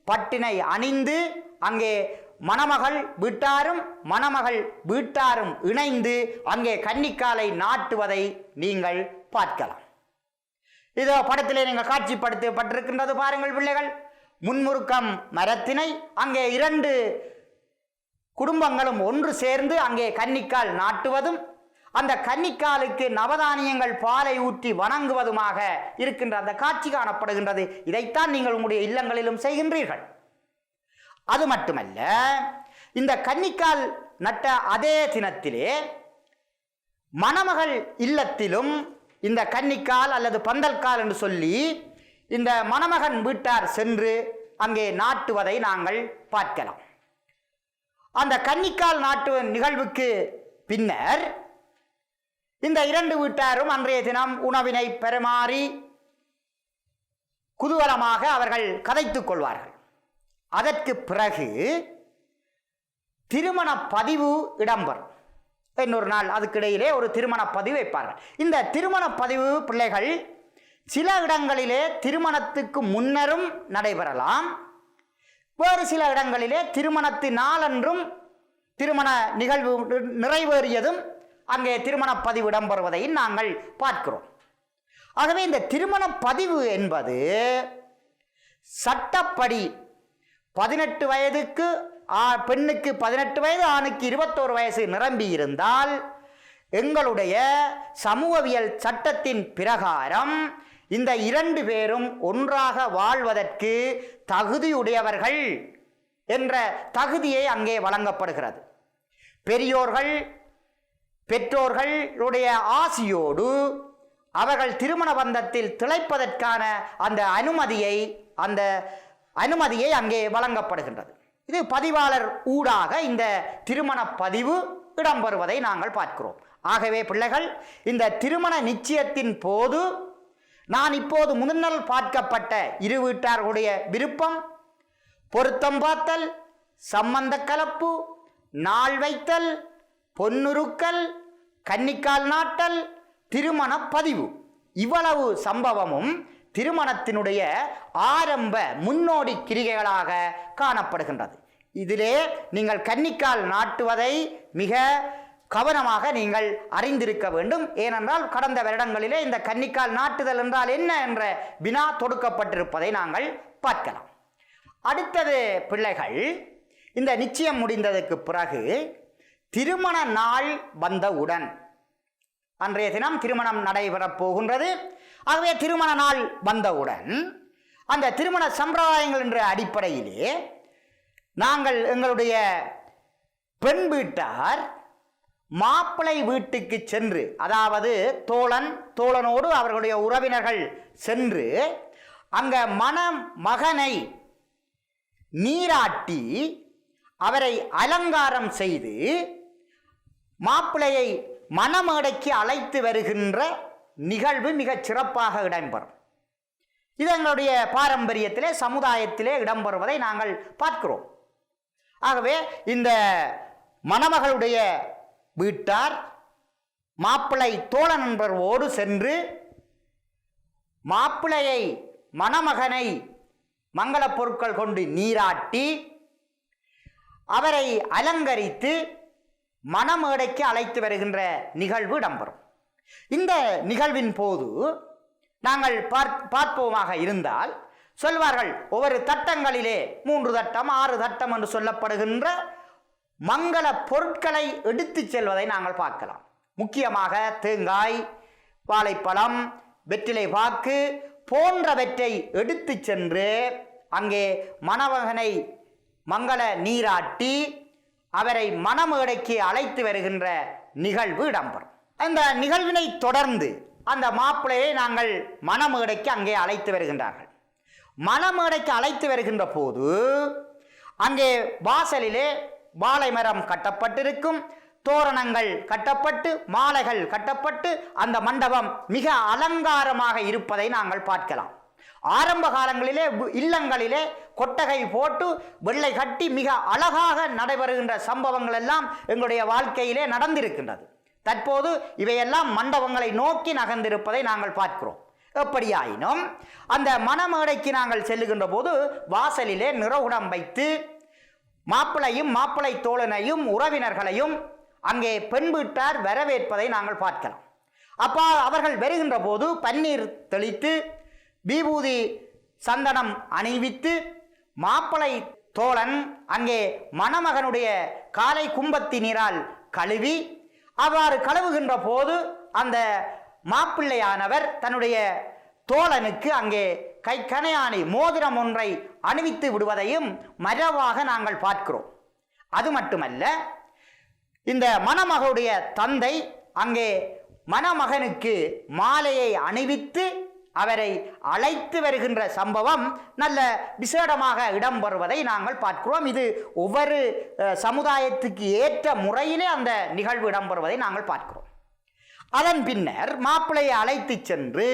பட்டினை அணிந்து அங்கே மணமகள் வீட்டாரும் மணமகள் வீட்டாரும் இணைந்து அங்கே கன்னிக்காலை நாட்டுவதை நீங்கள் பார்க்கலாம். இதோ படத்திலே நீங்கள் காட்சிப்படுத்தப்பட்டிருக்கின்றது பாருங்கள் பிள்ளைகள். முன்முறுக்கம் மரத்தினை அங்கே 2 குடும்பங்களும் ஒன்று சேர்ந்து அங்கே கன்னிக்கால் நாட்டுவதும் அந்த கன்னிக்காலுக்கு நவதானியங்கள் பாலை ஊற்றி வணங்குவதுமாக இருக்கின்ற அந்த காட்சி காணப்படுகின்றது. இதைத்தான் நீங்கள் உங்களுடைய இல்லங்களிலும் செய்கின்றீர்கள். அது மட்டுமல்ல, இந்த கன்னிக்கால் நட்ட அதே தினத்திலே மணமகள் இல்லத்திலும் இந்த கன்னிக்கால் அல்லது பந்தல்கால் என்று சொல்லி இந்த மணமகன் வீட்டார் சென்று அங்கே நாட்டுவதை நாங்கள் பார்க்கலாம். அந்த கன்னிக்கால் நாட்டு நிகழ்வுக்கு பின்னர் இந்த 2 வீட்டாரும் அன்றைய தினம் உணவினை பெருமாறி குதூகலமாக அவர்கள் கதைத்துக் கொள்வார்கள். அதற்கு பிறகு திருமண பதிவு இடம்பெறும். இன்னொரு நாள் அதுக்கிடையிலே ஒரு திருமண பதிவு வைப்பார்கள். இந்த திருமண பதிவு பிள்ளைகள் சில இடங்களிலே திருமணத்துக்கு முன்னரும் நடைபெறலாம், வேறு சில இடங்களிலே திருமணத்து நாளன்றும் திருமண நிகழ்வு நிறைவேறியதும் அங்கே திருமண பதிவு இடம்பெறுவதை நாங்கள் பார்க்கிறோம். ஆகவே இந்த திருமண பதிவு என்பது சட்டப்படி 18 வயதுக்கு பெண்ணுக்கு 18 வயது, ஆணுக்கு 21 வயசு நிரம்பி இருந்தால் எங்களுடைய சமூகவியல் சட்டத்தின் பிரகாரம் இந்த 2 பேரும் ஒன்றாக வாழ்வதற்கு தகுதியுடையவர்கள் என்ற தகுதியை அங்கே வழங்கப்படுகிறது. பெற்றோர்களுடைய ஆசியோடு அவர்கள் திருமண பந்தத்தில் திளைப்பதற்கான அந்த அனுமதியை அங்கே வழங்கப்படுகின்றது. இது பதிவாளர் ஊடாக இந்த திருமண பதிவு இடம்பெறுவதை நாங்கள் பார்க்கிறோம். ஆகவே பிள்ளைகள், இந்த திருமண நிச்சயத்தின் போது நான் இப்போது முன்னால் பார்க்கப்பட்ட 2 வீட்டார்களுடைய விருப்பம், பொருத்தம் பார்த்தல், சம்பந்த கலப்பு, நாள் வைத்தல், பொன்னுருக்கல், கன்னிக்கால் நாட்டல், திருமண பதிவு, இவ்வளவு சம்பவமும் திருமணத்தினுடைய ஆரம்ப முன்னோடி கிரிகைகளாக காணப்படுகின்றது. இதிலே நீங்கள் கன்னிக்கால் நாட்டுவதை மிக கவனமாக நீங்கள் அறிந்திருக்க வேண்டும். ஏனென்றால் கடந்த வருடங்களிலே இந்த கன்னிக்கால் நாட்டுதல் என்றால் என்ன என்ற வினா தொடுக்கப்பட்டிருப்பதை நாங்கள் பார்க்கலாம். அடுத்தது பிள்ளைகள், இந்த நிச்சயம் முடிந்ததற்கு பிறகு திருமண நாள் வந்தவுடன் அன்றைய தினம் திருமணம் நடைபெறப் போகின்றது. ஆகவே திருமண நாள் வந்தவுடன் அந்த திருமண சம்பிரதாயங்கள் என்ற அடிப்படையிலே நாங்கள் எங்களுடைய பெண் வீட்டார் மாப்பிள்ளை வீட்டுக்கு சென்று, அதாவது தோழனோடு அவர்களுடைய உறவினர்கள் சென்று அங்க மணமகனை நீராட்டி அவரை அலங்காரம் செய்து மாப்பிள்ளையை மணமேடைக்கு அழைத்து வருகின்ற நிகழ்வு மிகச் சிறப்பாக இடம்பெறும். இது எங்களுடைய பாரம்பரியத்திலே சமுதாயத்திலே இடம்பெறுவதை நாங்கள் பார்க்கிறோம். ஆகவே இந்த மணமகளுடைய வீட்டார் மாப்பிள்ளை தோழன் என்பவரோடு சென்று மாப்பிள்ளையை மணமகனை மங்கள பொருட்கள் கொண்டு நீராட்டி அவரை அலங்கரித்து மணமேடைக்கு அழைத்து வருகின்ற நிகழ்வு இடம்பெறும். இந்த நிகழ்வின் போது நாங்கள் பார்ப்போமாக இருந்தால் சொல்வார்கள், ஒவ்வொரு தட்டங்களிலே 3 தட்டம் 6 தட்டம் என்று சொல்லப்படுகின்ற மங்கள பொருட்களை எடுத்து செல்வதை நாங்கள் பார்க்கலாம். முக்கியமாக தேங்காய், வாழைப்பழம், வெற்றிலை பாக்கு போன்றவற்றை எடுத்து சென்று அங்கே மணமகனை மங்கள நீராட்டி அவரை மணமேடைக்கு அழைத்து வருகின்ற நிகழ்வு இடம்பெறும். அந்த நிகழ்வினை தொடர்ந்து அந்த மாப்பிள்ளையை நாங்கள் மணமேடைக்கு அங்கே அழைத்து வருகின்றார்கள். மணமேடைக்கு அழைத்து வருகின்ற போது அங்கே வாசலிலே வாழை மரம் கட்டப்பட்டிருக்கும், தோரணங்கள் கட்டப்பட்டு, மாலைகள் கட்டப்பட்டு அந்த மண்டபம் மிக அலங்காரமாக இருப்பதை நாங்கள் பார்க்கலாம். ஆரம்ப காலங்களிலே இல்லங்களிலே கொட்டகை போட்டு வெள்ளை கட்டி மிக அழகாக நடைபெறுகின்ற சம்பவங்கள் எல்லாம் எங்களுடைய வாழ்க்கையிலே நடந்திருக்கின்றது. தற்போது இவையெல்லாம் மண்டபங்களை நோக்கி நகர்ந்திருப்பதை நாங்கள் பார்க்கிறோம். எப்படியாயினும் அந்த மணமேடைக்கு நாங்கள் செல்லுகின்ற போது வாசலிலே நிறகுடம் வைத்து மாப்பிளையும் மாப்பிளை தோழனையும் உறவினர்களையும் அங்கே பெண் வீட்டார் வரவேற்பதை நாங்கள் பார்க்கலாம். அப்போ அவர்கள் வருகின்ற போது பன்னீர் தெளித்து விபூதி சந்தனம் அணிவித்து மாப்பிளை தோழன் அங்கே மணமகனுடைய காலை கும்பத்தி நீரால் கழுவி, அவ்வாறு கழுவுகின்ற போது அந்த மாப்பிள்ளையானவர் தன்னுடைய தோழனுக்கு அங்கே கை கணையாணி மோதிரம் ஒன்றை அணிவித்து விடுவதையும் மரபாக நாங்கள் பார்க்கிறோம். அது மட்டுமல்ல, இந்த மணமகளுடைய தந்தை அங்கே மணமகனுக்கு மாலையை அணிவித்து அவரை அழைத்து வருகின்ற சம்பவம் நல்ல விசேடமாக இடம்பெறுவதை நாங்கள் பார்க்கிறோம். இது ஒவ்வொரு சமுதாயத்துக்கு ஏற்ற முறையிலே அந்த நிகழ்வு இடம்பெறுவதை நாங்கள் பார்க்கிறோம். அதன் பின்னர் மாப்பிள்ளையை அழைத்து சென்று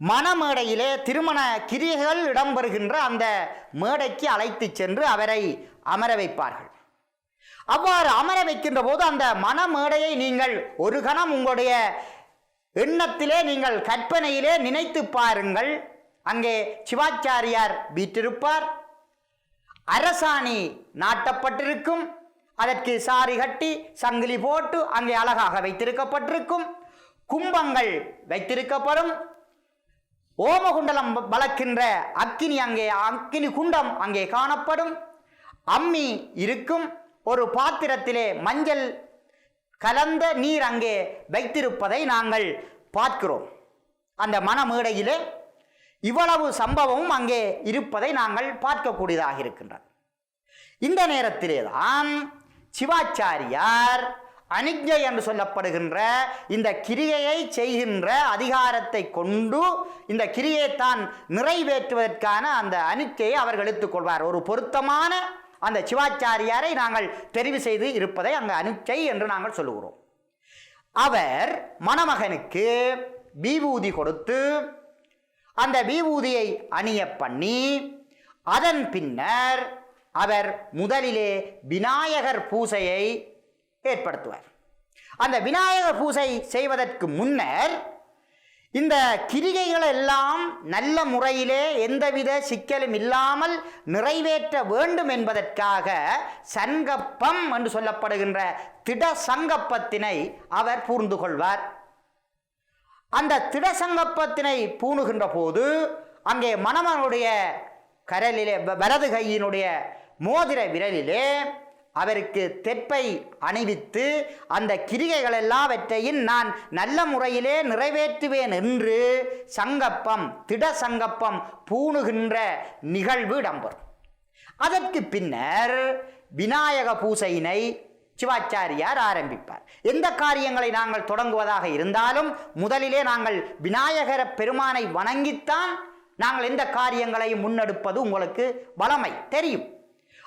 மணமேடையிலே திருமண கிரியைகள் இடம்பெறுகின்ற அந்த மேடைக்கு அழைத்து சென்று அவரை அமர வைப்பார்கள். அவ்வாறு அமர வைக்கின்ற போது அந்த மணமேடையை நீங்கள் ஒரு கணம் உங்களுடைய எண்ணத்திலே நீங்கள் கற்பனையிலே நினைத்து பாருங்கள். அங்கே சிவாச்சாரியார் வீற்றிருப்பார், அரசாணி நாட்டப்பட்டிருக்கும், அதற்கு சாரி கட்டி சங்கிலி போட்டு அங்கே அழகாக வைத்திருக்கப்பட்டிருக்கும், கும்பங்கள் வைத்திருக்கப்படும், ஓமகுண்டலம் வளர்க்கின்ற அக்கினி குண்டம் அங்கே காணப்படும், அம்மி இருக்கும், ஒரு பாத்திரத்திலே மஞ்சள் கலந்த நீர் அங்கே வைத்திருப்பதை நாங்கள் பார்க்கிறோம். அந்த மணமேடையிலே இவ்வளவு சம்பவமும் அங்கே இருப்பதை நாங்கள் பார்க்கக்கூடியதாக இருக்கின்றது. இந்த நேரத்திலே தான் சிவாச்சாரியார் அனிஜை என்று சொல்லப்படுகின்ற இந்த கிரியையை செய்கின்ற அதிகாரத்தை கொண்டு இந்த கிரியை தான் நிறைவேற்றுவதற்கான அந்த அனிச்சையை அவர்கள் எடுத்துக்கொள்வார். ஒரு பொருத்தமான அந்த சிவாச்சாரியாரை நாங்கள் தெரிவு செய்து இருப்பதை அங்கு அனுச்சை என்று நாங்கள் சொல்லுகிறோம். அவர் மணமகனுக்கு விபூதி கொடுத்து அந்த விபூதியை அணிய பண்ணி அதன் பின்னர் அவர் முதலிலே விநாயகர் பூசையை ஏற்படுத்துவார். அந்த விநாயகர் பூசை செய்வதற்கு முன்னர் இந்த கிரிகைகள் எல்லாம் நல்ல முறையிலே எந்தவித சிக்கலும் இல்லாமல் நிறைவேற்ற வேண்டும் என்பதற்காக சங்கப்பம் என்று சொல்லப்படுகின்ற திட சங்கப்பத்தினை அவர் பூர்ந்து கொள்வார். அந்த திட சங்கப்பத்தினை பூணுகின்ற போது அங்கே மணமகனுடைய கரலிலே வலது கையினுடைய மோதிர விரலிலே அவருக்கு தெப்பை அணிவித்து அந்த கிரிகைகள் எல்லாவற்றையும் நான் நல்ல முறையிலே நிறைவேற்றுவேன் என்று சங்கப்பம் திட சங்கப்பம் பூணுகின்ற நிகழ்வு இடம்பெறும். அதற்கு பின்னர் விநாயக பூசையினை சிவாச்சாரியார் ஆரம்பிப்பார். எந்த காரியங்களை நாங்கள் தொடங்குவதாக இருந்தாலும் முதலிலே நாங்கள் விநாயகர பெருமானை வணங்கித்தான் நாங்கள் எந்த காரியங்களையும் முன்னெடுப்பது உங்களுக்கு வளமை தெரியும்.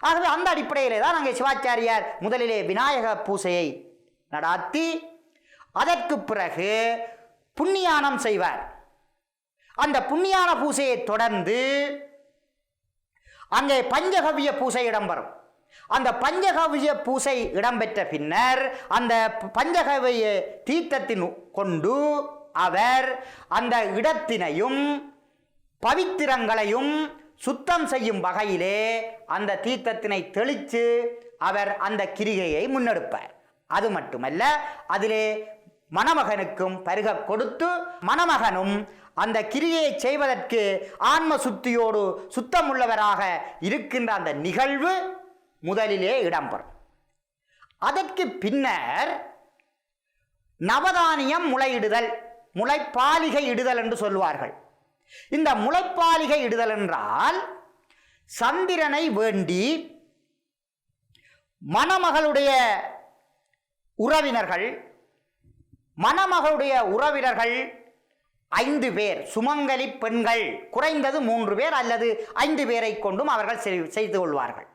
ஆகவே அந்த அடிப்படையிலே தான் நாங்கள் சிவாச்சாரியார் முதலிலே விநாயக பூசையை நடாத்தி அதற்கு பிறகு புண்ணியானம் செய்வார். அந்த புண்ணியான பூசையை தொடர்ந்து அங்கே பஞ்சகவ்ய பூசை இடம்பெறும். அந்த பஞ்சகவ்ய பூசை இடம்பெற்ற பின்னர் அந்த பஞ்சகவ்ய தீர்த்தத்தின் கொண்டு அவர் அந்த இடத்தினையும் பவித்திரங்களையும் சுத்தம் செய்யும் வகையிலே அந்த தீர்த்தத்தினை தெளித்து அவர் அந்த கிரிகையை முன்னெடுப்பார். அது மட்டுமல்ல, அதிலே மணமகனுக்கும் பருக கொடுத்து மணமகனும் அந்த கிரியை செய்வதற்கு ஆன்ம சுத்தியோடு சுத்தமுள்ளவராக இருக்கின்ற அந்த நிகழ்வு முதலிலே இடம்பெறும். அதற்கு பின்னர் நவதானியம் முளையிடுதல், முளைப்பாலிகை இடுதல் என்று சொல்வார்கள். இந்த முளைப்பாலிகை இடுதல் என்றால் சந்திரனை வேண்டி மணமகளுடைய உறவினர்கள் 5 பேர், சுமங்கலி பெண்கள் குறைந்தது 3 பேர் அல்லது 5 பேரை கொண்டும் அவர்கள் செய்து கொள்வார்கள்.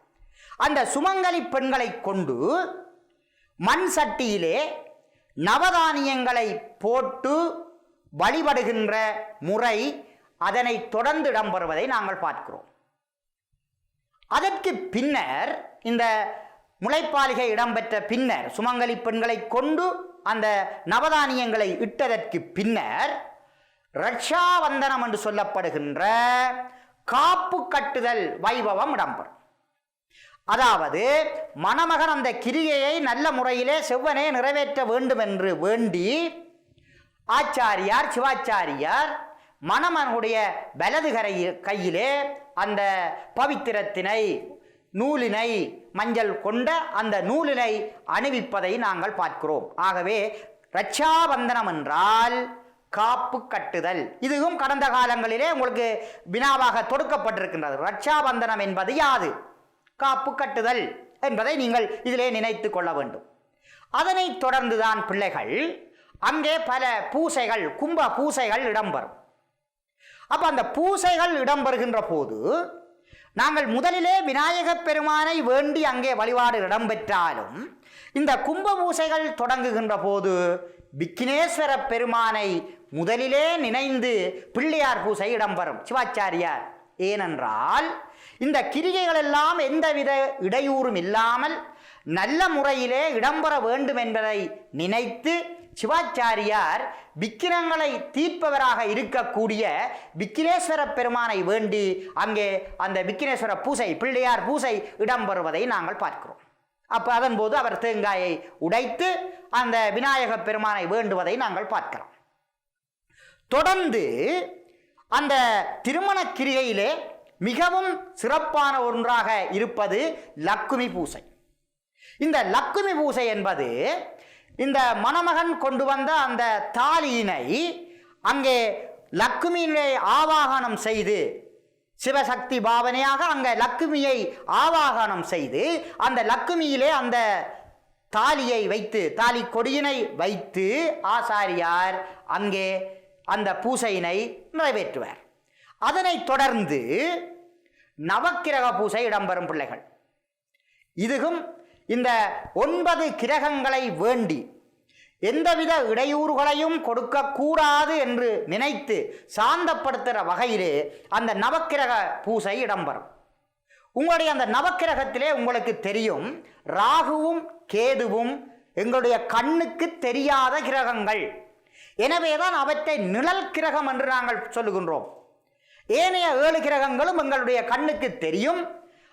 அந்த சுமங்கலி பெண்களை கொண்டு மண் சட்டியிலே நவதானியங்களை போட்டு வழிபடுகின்ற முறை அதனை தொடர்ந்து இடம்பெறுவதை நாங்கள் பார்க்கிறோம். அதற்கு பின்னர் இந்த முளைப்பாலிகை இடம்பெற்ற பின்னர் சுமங்கலி பெண்களை கொண்டு அந்த நவதானியங்களை இட்டதற்கு பின்னர் ரட்சாவந்தனம் என்று சொல்லப்படுகின்ற காப்பு கட்டுதல் வைபவம் இடம்பெறும். அதாவது மணமகன் அந்த கிரியையை நல்ல முறையிலே செவ்வனே நிறைவேற்ற வேண்டும் என்று வேண்டி ஆச்சாரியார் சிவாச்சாரியார் மணமகனுடைய வலது கையிலே அந்த பவித்திரத்தினை நூலினை மஞ்சள் கொண்ட அந்த நூலினை அணிவிப்பதை நாங்கள் பார்க்கிறோம். ஆகவே ரட்சாபந்தனம் என்றால் காப்பு கட்டுதல். இதுவும் கடந்த காலங்களிலே உங்களுக்கு வினாவாக தொடுக்கப்பட்டிருக்கின்றது. ரட்சாபந்தனம் என்பது யாது? காப்பு கட்டுதல் என்பதை நீங்கள் இதிலே நினைத்து கொள்ள வேண்டும். அதனை தொடர்ந்துதான் பிள்ளைகள் அங்கே பல பூசைகள், கும்ப பூசைகள் இடம்பெறும். அப்ப அந்த பூசைகள் இடம்பெறுகின்ற போது நாங்கள் முதலிலே விநாயகப் பெருமானை வேண்டி அங்கே வழிபாடு இடம்பெற்றாலும் இந்த கும்ப பூசைகள் தொடங்குகின்ற போது விக்னேஸ்வர பெருமானை முதலிலே நினைந்து பிள்ளையார் பூசை இடம்பெறும் சிவாச்சாரியார். ஏனென்றால் இந்த கிரிகைகள் எல்லாம் எந்தவித இடையூறும் இல்லாமல் நல்ல முறையிலே இடம்பெற வேண்டும் என்பதை நினைத்து சிவாச்சாரியார் விக்கிரங்களை தீர்ப்பவராக இருக்கக்கூடிய விக்னேஸ்வர பெருமானை வேண்டி அங்கே அந்த விக்னேஸ்வர பூசை, பிள்ளையார் பூசை இடம்பெறுவதை நாங்கள் பார்க்கிறோம். அப்போ அதன் போது அவர் தேங்காயை உடைத்து அந்த விநாயக பெருமானை வேண்டுவதை நாங்கள் பார்க்கிறோம். தொடர்ந்து அந்த திருமண கிரிகையிலே மிகவும் சிறப்பான ஒன்றாக இருப்பது லக்குமி பூசை. இந்த லக்குமி பூசை என்பது இந்த மணமகன் கொண்டு வந்த அந்த தாலியினை அங்கே லக்குமியை ஆவாகனம் செய்து, சிவசக்தி பாவனையாக அங்கே லக்குமியை ஆவாகனம் செய்து அந்த லக்குமியிலே அந்த தாலியை வைத்து, தாலி கொடியினை வைத்து ஆசாரியார் அங்கே அந்த பூசையினை நிறைவேற்றுவார். அதனை தொடர்ந்து நவக்கிரக பூசை இடம்பெறும் பிள்ளைகள். இதுவும் இந்த 9 கிரகங்களை வேண்டி எந்தவித இடையூறுகளையும் கொடுக்கக்கூடாது என்று நினைத்து சாந்தப்படுத்துகிற வகையிலே அந்த நவக்கிரக பூசை இடம்பெறும். உங்களுடைய அந்த நவக்கிரகத்திலே உங்களுக்கு தெரியும், ராகுவும் கேதுவும் எங்களுடைய கண்ணுக்கு தெரியாத கிரகங்கள். எனவேதான் அவற்றை நிழல் கிரகம் என்று நாங்கள் சொல்லுகின்றோம். ஏனைய 7 கிரகங்களும் எங்களுடைய கண்ணுக்கு தெரியும்,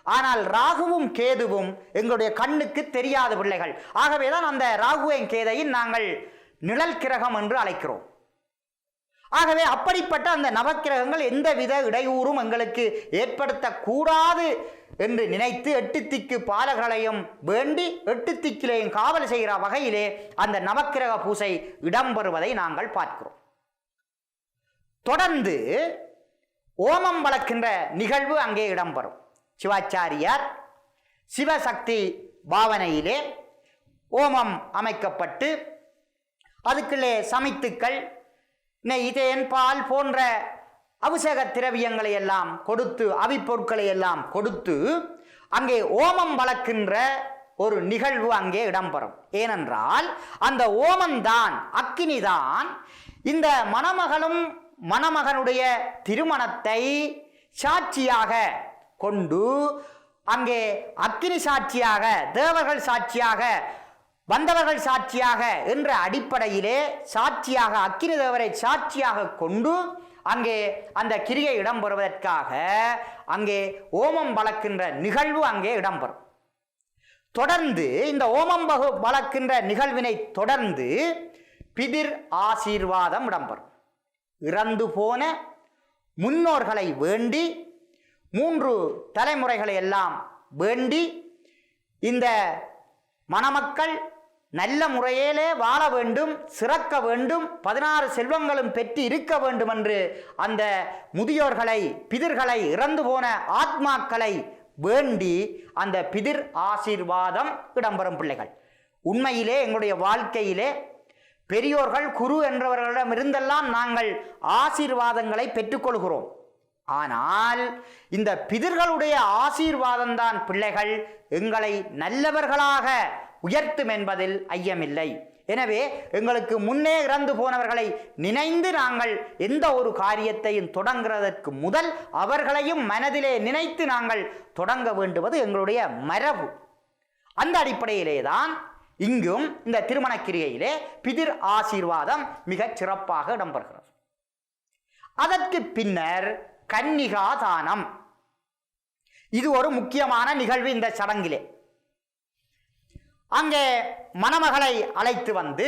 ஆனால் ராகுவும் கேதுவும் எங்களுடைய கண்ணுக்கு தெரியாத பிள்ளைகள். ஆகவேதான் அந்த ராகுவையும் கேதையும் நாங்கள் நிழல் கிரகம் என்று அழைக்கிறோம். ஆகவே அப்படிப்பட்ட அந்த நவக்கிரகங்கள் எந்தவித இடையூறும் எங்களுக்கு ஏற்படுத்தக்கூடாது என்று நினைத்து 8 திக்கு பாலகளையும் வேண்டி 8 திக்கிலையும் காவல் செய்கிற வகையிலே அந்த நவக்கிரக பூசை இடம்பெறுவதை நாங்கள் பார்க்கிறோம். தொடர்ந்து ஓமம் வளர்க்கின்ற நிகழ்வு அங்கே இடம்பெறும். சிவாச்சாரியார் சிவசக்தி பாவனையிலே ஓமம் அமைக்கப்பட்டு அதுக்குள்ளே சமைத்துக்கள், நெய், தேன், பால் போன்ற அபிஷேக திரவியங்களை எல்லாம் கொடுத்து, அவிப்பொருட்களை எல்லாம் கொடுத்து அங்கே ஓமம் வளர்க்கின்ற ஒரு நிகழ்வு அங்கே இடம்பெறும். ஏனென்றால் அந்த ஓமம்தான், அக்கினிதான் இந்த மணமகளும் மணமகனுடைய திருமணத்தை சாட்சியாக கொண்டு அங்கே அக்கினி சாட்சியாக, தேவர்கள் சாட்சியாக, வந்தவர்கள் சாட்சியாக என்ற அடிப்படையிலே சாட்சியாக அக்கினி தேவரை சாட்சியாக கொண்டு அங்கே அந்த கிரியை இடம்பெறுவதற்காக அங்கே ஓமம் வளர்க்கின்ற நிகழ்வு அங்கே இடம்பெறும். தொடர்ந்து இந்த ஓமம் வளர்க்கின்ற நிகழ்வினை தொடர்ந்து பிதிர் ஆசீர்வாதம் இடம்பெறும். இறந்து போன முன்னோர்களை வேண்டி 3 தலைமுறைகளை எல்லாம் வேண்டி இந்த மணமக்கள் நல்ல முறையிலே வாழ வேண்டும், சிறக்க வேண்டும், 16 செல்வங்களும் பெற்று இருக்க வேண்டும் என்று அந்த முதியோர்களை, பிதிர்களை, இறந்து போன ஆத்மாக்களை வேண்டி அந்த பிதிர் ஆசீர்வாதம் இடம்பெறும் பிள்ளைகள். உண்மையிலே எங்களுடைய வாழ்க்கையிலே பெரியோர்கள், குரு என்றவர்களிடம் இருந்தெல்லாம் நாங்கள் ஆசீர்வாதங்களை பெற்றுக்கொள்கிறோம். ஆனால் இந்த பிதிர்களுடைய ஆசீர்வாதம்தான் பிள்ளைகள் எங்களை நல்லவர்களாக உயர்த்தும் என்பதில் ஐயமில்லை. எனவே எங்களுக்கு முன்னே இறந்து போனவர்களை நினைந்து நாங்கள் எந்த ஒரு காரியத்தையும் தொடங்குவதற்கு முதல் அவர்களையும் மனதிலே நினைத்து நாங்கள் தொடங்க வேண்டுவது எங்களுடைய மரபு. அந்த அடிப்படையிலே தான் இங்கும் இந்த திருமண கிரியையிலே பிதிர் ஆசீர்வாதம் மிகச் சிறப்பாக இடம்பெறுகிறது. அதற்கு பின்னர் கன்னிகா தானம். இது ஒரு முக்கியமான நிகழ்வு இந்த சடங்கிலே. அங்கே மணமகளை அழைத்து வந்து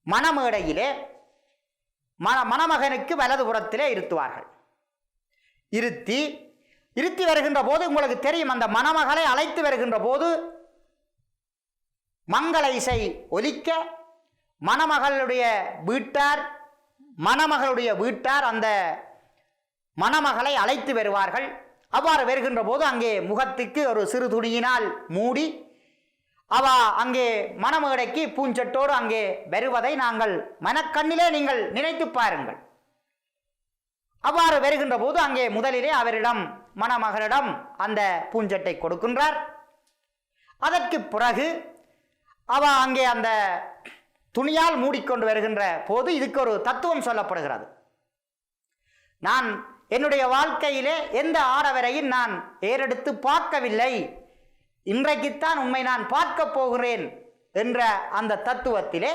மணமேடையிலே மணமகனுக்கு வலதுபுறத்திலே இருத்துவார்கள். இருத்தி வருகின்ற போது உங்களுக்கு தெரியும், அந்த மணமகளை அழைத்து வருகின்ற போது மங்கள இசை ஒலிக்க மணமகளுடைய வீட்டார் அந்த மணமகளை அழைத்து வருவார்கள். அவ்வாறு வருகின்ற போது அங்கே முகத்துக்கு ஒரு சிறு துணியினால் மூடி அவ அங்கே மணமேடைக்கு பூஞ்சட்டோடு அங்கே வருவதை நாங்கள் மனக்கண்ணிலே நீங்கள் நினைத்து பாருங்கள். அவ்வாறு வருகின்ற போது அங்கே முதலிலே அவரிடம், மணமகளிடம் அந்த பூஞ்சட்டை கொடுக்கின்றார். அதற்கு பிறகு அவ அங்கே அந்த துணியால் மூடிக்கொண்டு வருகின்ற போது இதுக்கு ஒரு தத்துவம் சொல்லப்படுகிறது. நான் என்னுடைய வாழ்க்கையிலே எந்த ஆடவரையும் நான் ஏறெடுத்து பார்க்கவில்லை, இன்றைக்குத்தான் உண்மை நான் பார்க்க போகிறேன் என்ற அந்த தத்துவத்திலே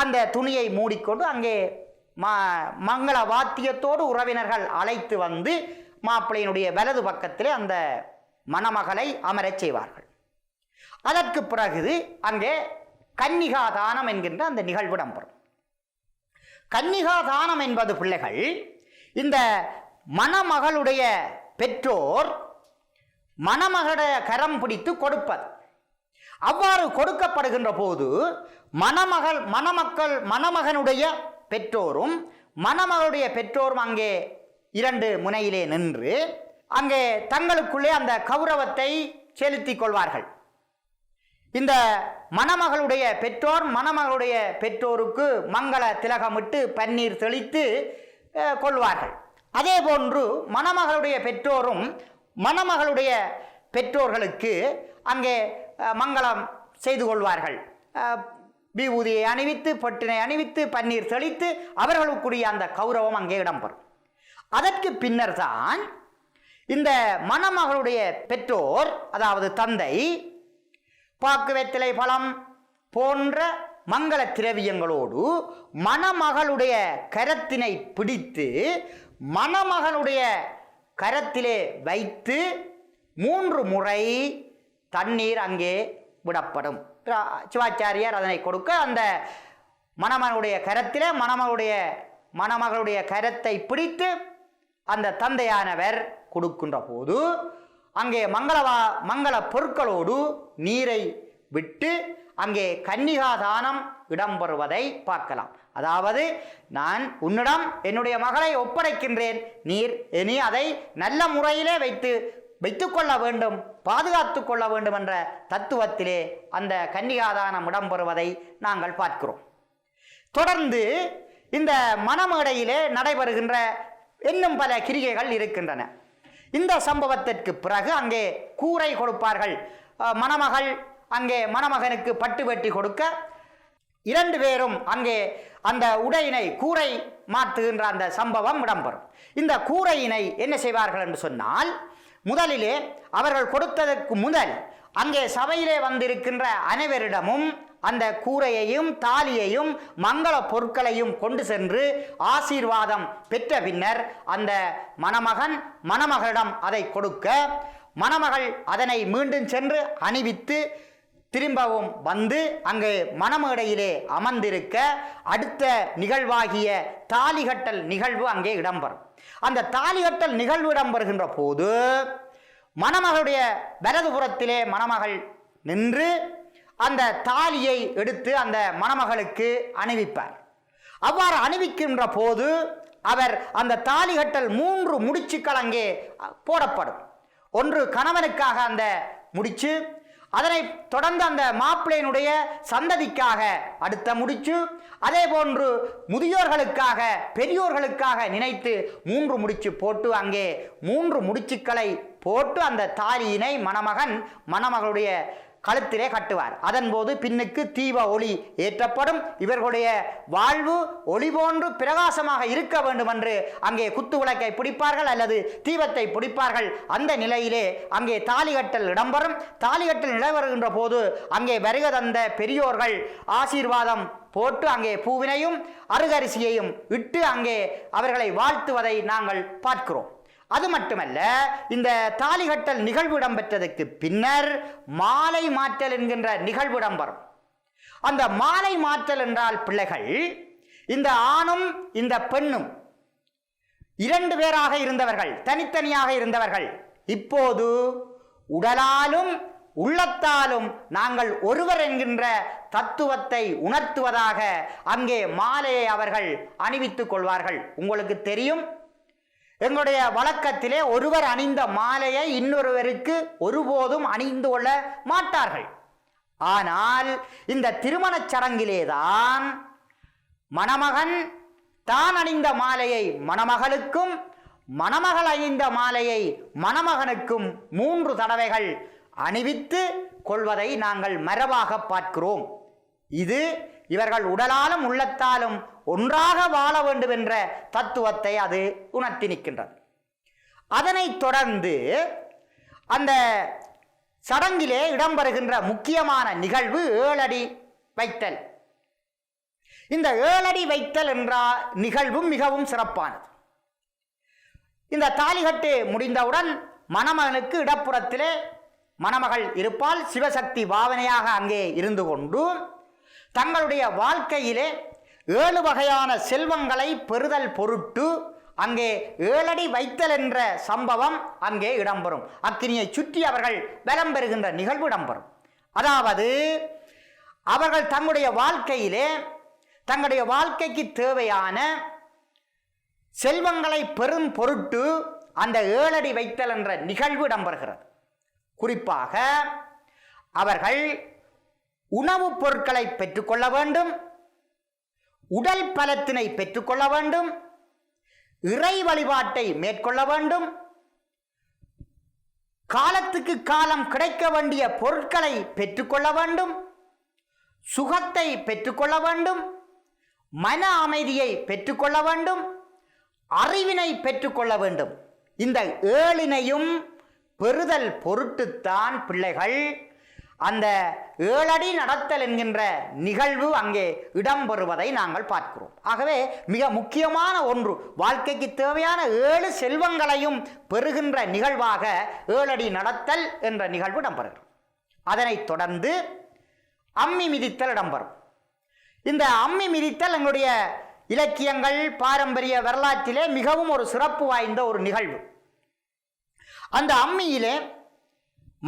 அந்த துணியை மூடிக்கொண்டு அங்கே மங்கள வாத்தியத்தோடு உறவினர்கள் அழைத்து வந்து மாப்பிள்ளையினுடைய வலது பக்கத்திலே அந்த மணமகளை அமரச் செய்வார்கள். அதற்கு பிறகு அங்கே கன்னிகா தானம் என்கின்ற அந்த நிகழ்வு இடம்பெறும். கன்னிகா தானம் என்பது பிள்ளைகள், இந்த மணமகளுடைய பெற்றோர் மணமகளுடைய கரம் பிடித்து கொடுப்பது. அவ்வாறு கொடுக்கப்படுகின்ற போது மணமகனுடைய பெற்றோரும் மணமகளுடைய பெற்றோரும் அங்கே இரண்டு முனையிலே நின்று அங்கே தங்களுக்குள்ளே அந்த கௌரவத்தை செலுத்திக் கொள்வார்கள். இந்த மணமகளுடைய பெற்றோர் மணமகளுடைய பெற்றோருக்கு மங்கள திலகமிட்டு பன்னீர் தெளித்து கொள்வார்கள். அதே போன்று மணமகளுடைய பெற்றோரும் மணமகளுடைய பெற்றோர்களுக்கு அங்கே மங்களம் செய்து கொள்வார்கள். விபூதியை அணிவித்து, பொட்டினை அணிவித்து, பன்னீர் தெளித்து அவர்களுக்குரிய அந்த கௌரவம் அங்கே இடம்பெறும். அதற்கு பின்னர் தான் இந்த மணமகளுடைய பெற்றோர், அதாவது தந்தை, பாக்கு, வெற்றிலை, பழம் போன்ற மங்கள திரவியங்களோடு மணமகளுடைய கரத்தினை பிடித்து மணமகனுடைய கரத்திலே வைத்து 3 முறை தண்ணீர் அங்கே விடப்படும். சிவாச்சாரியார் அதனை கொடுக்க அந்த மணமகளுடைய கரத்திலே மணமகளுடைய கரத்தை பிடித்து அந்த தந்தையானவர் கொடுக்கின்ற போது அங்கே மங்கள பொருட்களோடு நீரை விட்டு அங்கே கன்னிகா தானம் இடம்பெறுவதை பார்க்கலாம். அதாவது, நான் உன்னிடம் என்னுடைய மகளை ஒப்படைக்கின்றேன், நீ அதை நல்ல முறையிலே வைத்துக்கொள்ள வேண்டும், பாதுகாத்து கொள்ள வேண்டும் என்ற தத்துவத்திலே அந்த கன்னிகாதானம் இடம்பெறுவதை நாங்கள் பார்க்கிறோம். தொடர்ந்து இந்த மணமேடையிலே நடைபெறுகின்ற இன்னும் பல கிரிகைகள் இருக்கின்றன. இந்த சம்பவத்திற்கு பிறகு அங்கே கூரை கொடுப்பார்கள். மணமகள் அங்கே மணமகனுக்கு பட்டு வெட்டி கொடுக்க 2 பேரும் அங்கே அந்த உடையினை கூரை மாற்றுகின்ற அந்த சம்பவம் இடம்பெறும். இந்த கூரையினை என்ன செய்வார்கள் என்று சொன்னால், முதலிலே அவர்கள் கொடுத்ததற்கு முதல் அங்கே சபையிலே வந்திருக்கின்ற அனைவரிடமும் அந்த கூரையையும் தாலியையும் மங்கள பொருட்களையும் கொண்டு சென்று ஆசீர்வாதம் பெற்ற பின்னர் அந்த மணமகளிடம் அதை கொடுக்க, மணமகள் அதனை மீண்டும் சென்று அணிவித்து திரும்பவும் வந்து அங்கு மணமேடையிலே அமர்ந்திருக்க அடுத்த நிகழ்வாகிய தாலிகட்டல் நிகழ்வு அங்கே இடம்பெறும். அந்த தாலிகட்டல் நிகழ்வு இடம்பெறுகின்ற போது மணமகளுடைய வலதுபுறத்திலே மணமகள் நின்று அந்த தாலியை எடுத்து அந்த மணமகளுக்கு அணிவிப்பார். அவ்வாறு அணிவிக்கின்ற போது அவர் அந்த தாலி கட்டல் 3 முடிச்சுக்கள் அங்கே போடப்படும். ஒன்று கணவனுக்காக அந்த முடிச்சு, அதனை தொடர்ந்து அந்த மாப்பிள்ளையினுடைய சந்ததிக்காக அடுத்த முடிச்சு, அதே போன்று முதியோர்களுக்காக பெரியோர்களுக்காக நினைத்து 3 முடிச்சு போட்டு அங்கே 3 முடிச்சுக்களை போட்டு அந்த தாலியினை மணமகன் மணமகளுடைய கழுத்திலே கட்டுவார். அதன் போது பின்னுக்கு தீப ஒளி ஏற்றப்படும். இவர்களுடைய வாழ்வு ஒளி போன்று பிரகாசமாக இருக்க வேண்டும் என்று அங்கே குத்து விளக்கை பிடிப்பார்கள் அல்லது தீபத்தை பிடிப்பார்கள். அந்த நிலையிலே அங்கே தாலிகட்டல் இடம்பெறும். தாலிகட்டல் நடைபெறுகின்ற போது அங்கே வருகை தந்த பெரியோர்கள் ஆசீர்வாதம் போட்டு அங்கே பூவினையும் அருகரிசியையும் இட்டு அங்கே அவர்களை வாழ்த்துவதை நாங்கள் பார்க்கிறோம். அது மட்டுமல்ல, இந்த தாலிகட்டல் நிகழ்வு இடம்பெற்றதற்கு பின்னர் மாலை மாற்றல் என்கின்ற நிகழ்வு இடம்பெறும். அந்த மாலை மாற்றல் என்றால் பிள்ளைகள், இந்த ஆணும் இந்த பெண்ணும் 2 பேராக இருந்தவர்கள், தனித்தனியாக இருந்தவர்கள், இப்போது உடலாலும் உள்ளத்தாலும் நாங்கள் ஒருவர் என்கின்ற தத்துவத்தை உணர்த்துவதாக அங்கே மாலையை அவர்கள் அணிவித்துக் கொள்வார்கள். உங்களுக்கு தெரியும், எங்களுடைய வழக்கத்திலே ஒருவர் அணிந்த மாலையை இன்னொருவருக்கு ஒருபோதும் அணிந்து கொள்ள மாட்டார்கள். ஆனால் இந்த திருமணச் சடங்கிலேதான் மணமகன் தான் அணிந்த மாலையை மணமகளுக்கும், மணமகள் அணிந்த மாலையை மணமகனுக்கும் 3 தடவைகள் அணிவித்து கொள்வதை நாங்கள் மரபாக பார்க்கிறோம். இது இவர்கள் உடலாலும் உள்ளத்தாலும் ஒன்றாக வாழ வேண்டும் என்ற தத்துவத்தை அது உணர்த்தி நிற்கின்றது. அதனைத் தொடர்ந்து அந்த சடங்கிலே இடம்பெறுகின்ற முக்கியமான நிகழ்வு 7 அடி வைத்தல். இந்த 7 அடி வைத்தல் என்ற நிகழ்வும் மிகவும் சிறப்பானது. இந்த தாலிகட்டு முடிந்தவுடன் மணமகனுக்கு இடப்புறத்திலே மணமகள் இருப்பால். சிவசக்தி பாவனையாக அங்கே இருந்து கொண்டு தங்களுடைய வாழ்க்கையிலே 7 வகையான செல்வங்களை பெறுதல் பொருட்டு அங்கே 7 அடி வைத்தல் என்ற சம்பவம் அங்கே இடம்பெறும். அக்கினியை சுற்றி அவர்கள் பலம் பெறுகின்ற நிகழ்வு இடம்பெறும். அதாவது அவர்கள் தங்களுடைய வாழ்க்கையிலே தங்களுடைய வாழ்க்கைக்கு தேவையான செல்வங்களை பெறும் பொருட்டு அந்த 7 அடி வைத்தல் என்ற நிகழ்வு இடம்பெறுகிறது. குறிப்பாக அவர்கள் உணவுப் பொருட்களை பெற்றுக்கொள்ள வேண்டும், உடல் பலத்தினை பெற்றுக்கொள்ள வேண்டும், இறை வழிபாட்டை மேற்கொள்ள வேண்டும், காலத்துக்கு காலம் கிடைக்க வேண்டிய பொருட்களை பெற்றுக்கொள்ள வேண்டும், சுகத்தை பெற்றுக்கொள்ள வேண்டும், மன அமைதியை பெற்றுக்கொள்ள வேண்டும், அறிவினை பெற்றுக்கொள்ள வேண்டும். இந்த 7னையும் பெறுதல் பொருட்டுத்தான் பிள்ளைகள் அந்த 7 அடி நடத்தல் என்கின்ற நிகழ்வு அங்கே இடம்பெறுவதை நாங்கள் பார்க்கிறோம். ஆகவே மிக முக்கியமான ஒன்று, வாழ்க்கைக்கு தேவையான 7 செல்வங்களையும் பெறுகின்ற நிகழ்வாக 7 அடி நடத்தல் என்ற நிகழ்வு இடம்பெறுகிறது. அதனைத் தொடர்ந்து அம்மி மிதித்தல் இடம்பெறும். இந்த அம்மி மிதித்தல் எங்களுடைய இலக்கியங்கள் பாரம்பரிய வரலாற்றிலே மிகவும் ஒரு சிறப்பு வாய்ந்த ஒரு நிகழ்வு. அந்த அம்மியிலே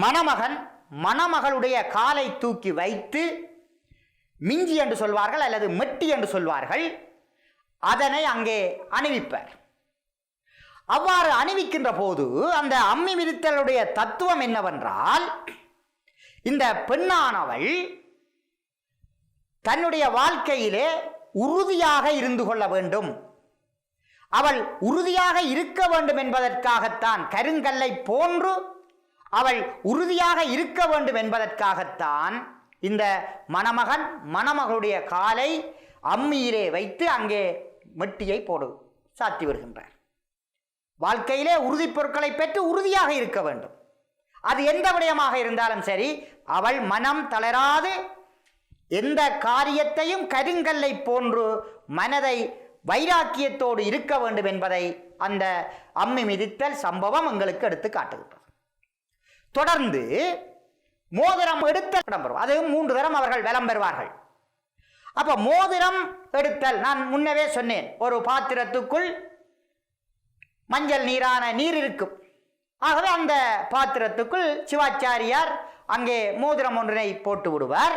மணமகன் மணமகளுடைய காலை தூக்கி வைத்து மிஞ்சி என்று சொல்வார்கள் அல்லது மெட்டி என்று சொல்வார்கள், அதனை அங்கே அணிவிப்பார். அவ்வாறு அணிவிக்கின்ற போது அந்த அம்மி மிதித்தலுடைய தத்துவம் என்னவென்றால், இந்த பெண்ணானவள் தன்னுடைய வாழ்க்கையிலே உறுதியாக இருந்து கொள்ள வேண்டும், அவள் உறுதியாக இருக்க வேண்டும் என்பதற்காகத்தான், கருங்கல்லை போன்று அவள் உறுதியாக இருக்க வேண்டும் என்பதற்காகத்தான் இந்த மணமகன் மணமகளுடைய காலை அம்மியிலே வைத்து அங்கே மெட்டியை சாத்தி வருகின்றார். வாழ்க்கையிலே உறுதி பொருட்களை பெற்று உறுதியாக இருக்க வேண்டும். அது எந்த விடயமாக இருந்தாலும் சரி, அவள் மனம் தளராது எந்த காரியத்தையும் கருங்கல்லை போன்று மனதை வைராக்கியத்தோடு இருக்க வேண்டும் என்பதை அந்த அம்மி மிதித்தல் சம்பவம் எங்களுக்கு எடுத்து காட்டுகின்றது. தொடர்ந்து மோதிரம் எடுத்தல் இடம்பெறும். அது 3 தரம் அவர்கள் வலம் பெறுவார்கள். அப்ப மோதிரம் எடுத்தல், நான் முன்னவே சொன்னேன், ஒரு பாத்திரத்துக்குள் மஞ்சள் நீரான நீர் இருக்கும். ஆகவே அந்த பாத்திரத்துக்குள் சிவாச்சாரியார் அங்கே மோதிரம் ஒன்றினை போட்டு விடுவார்.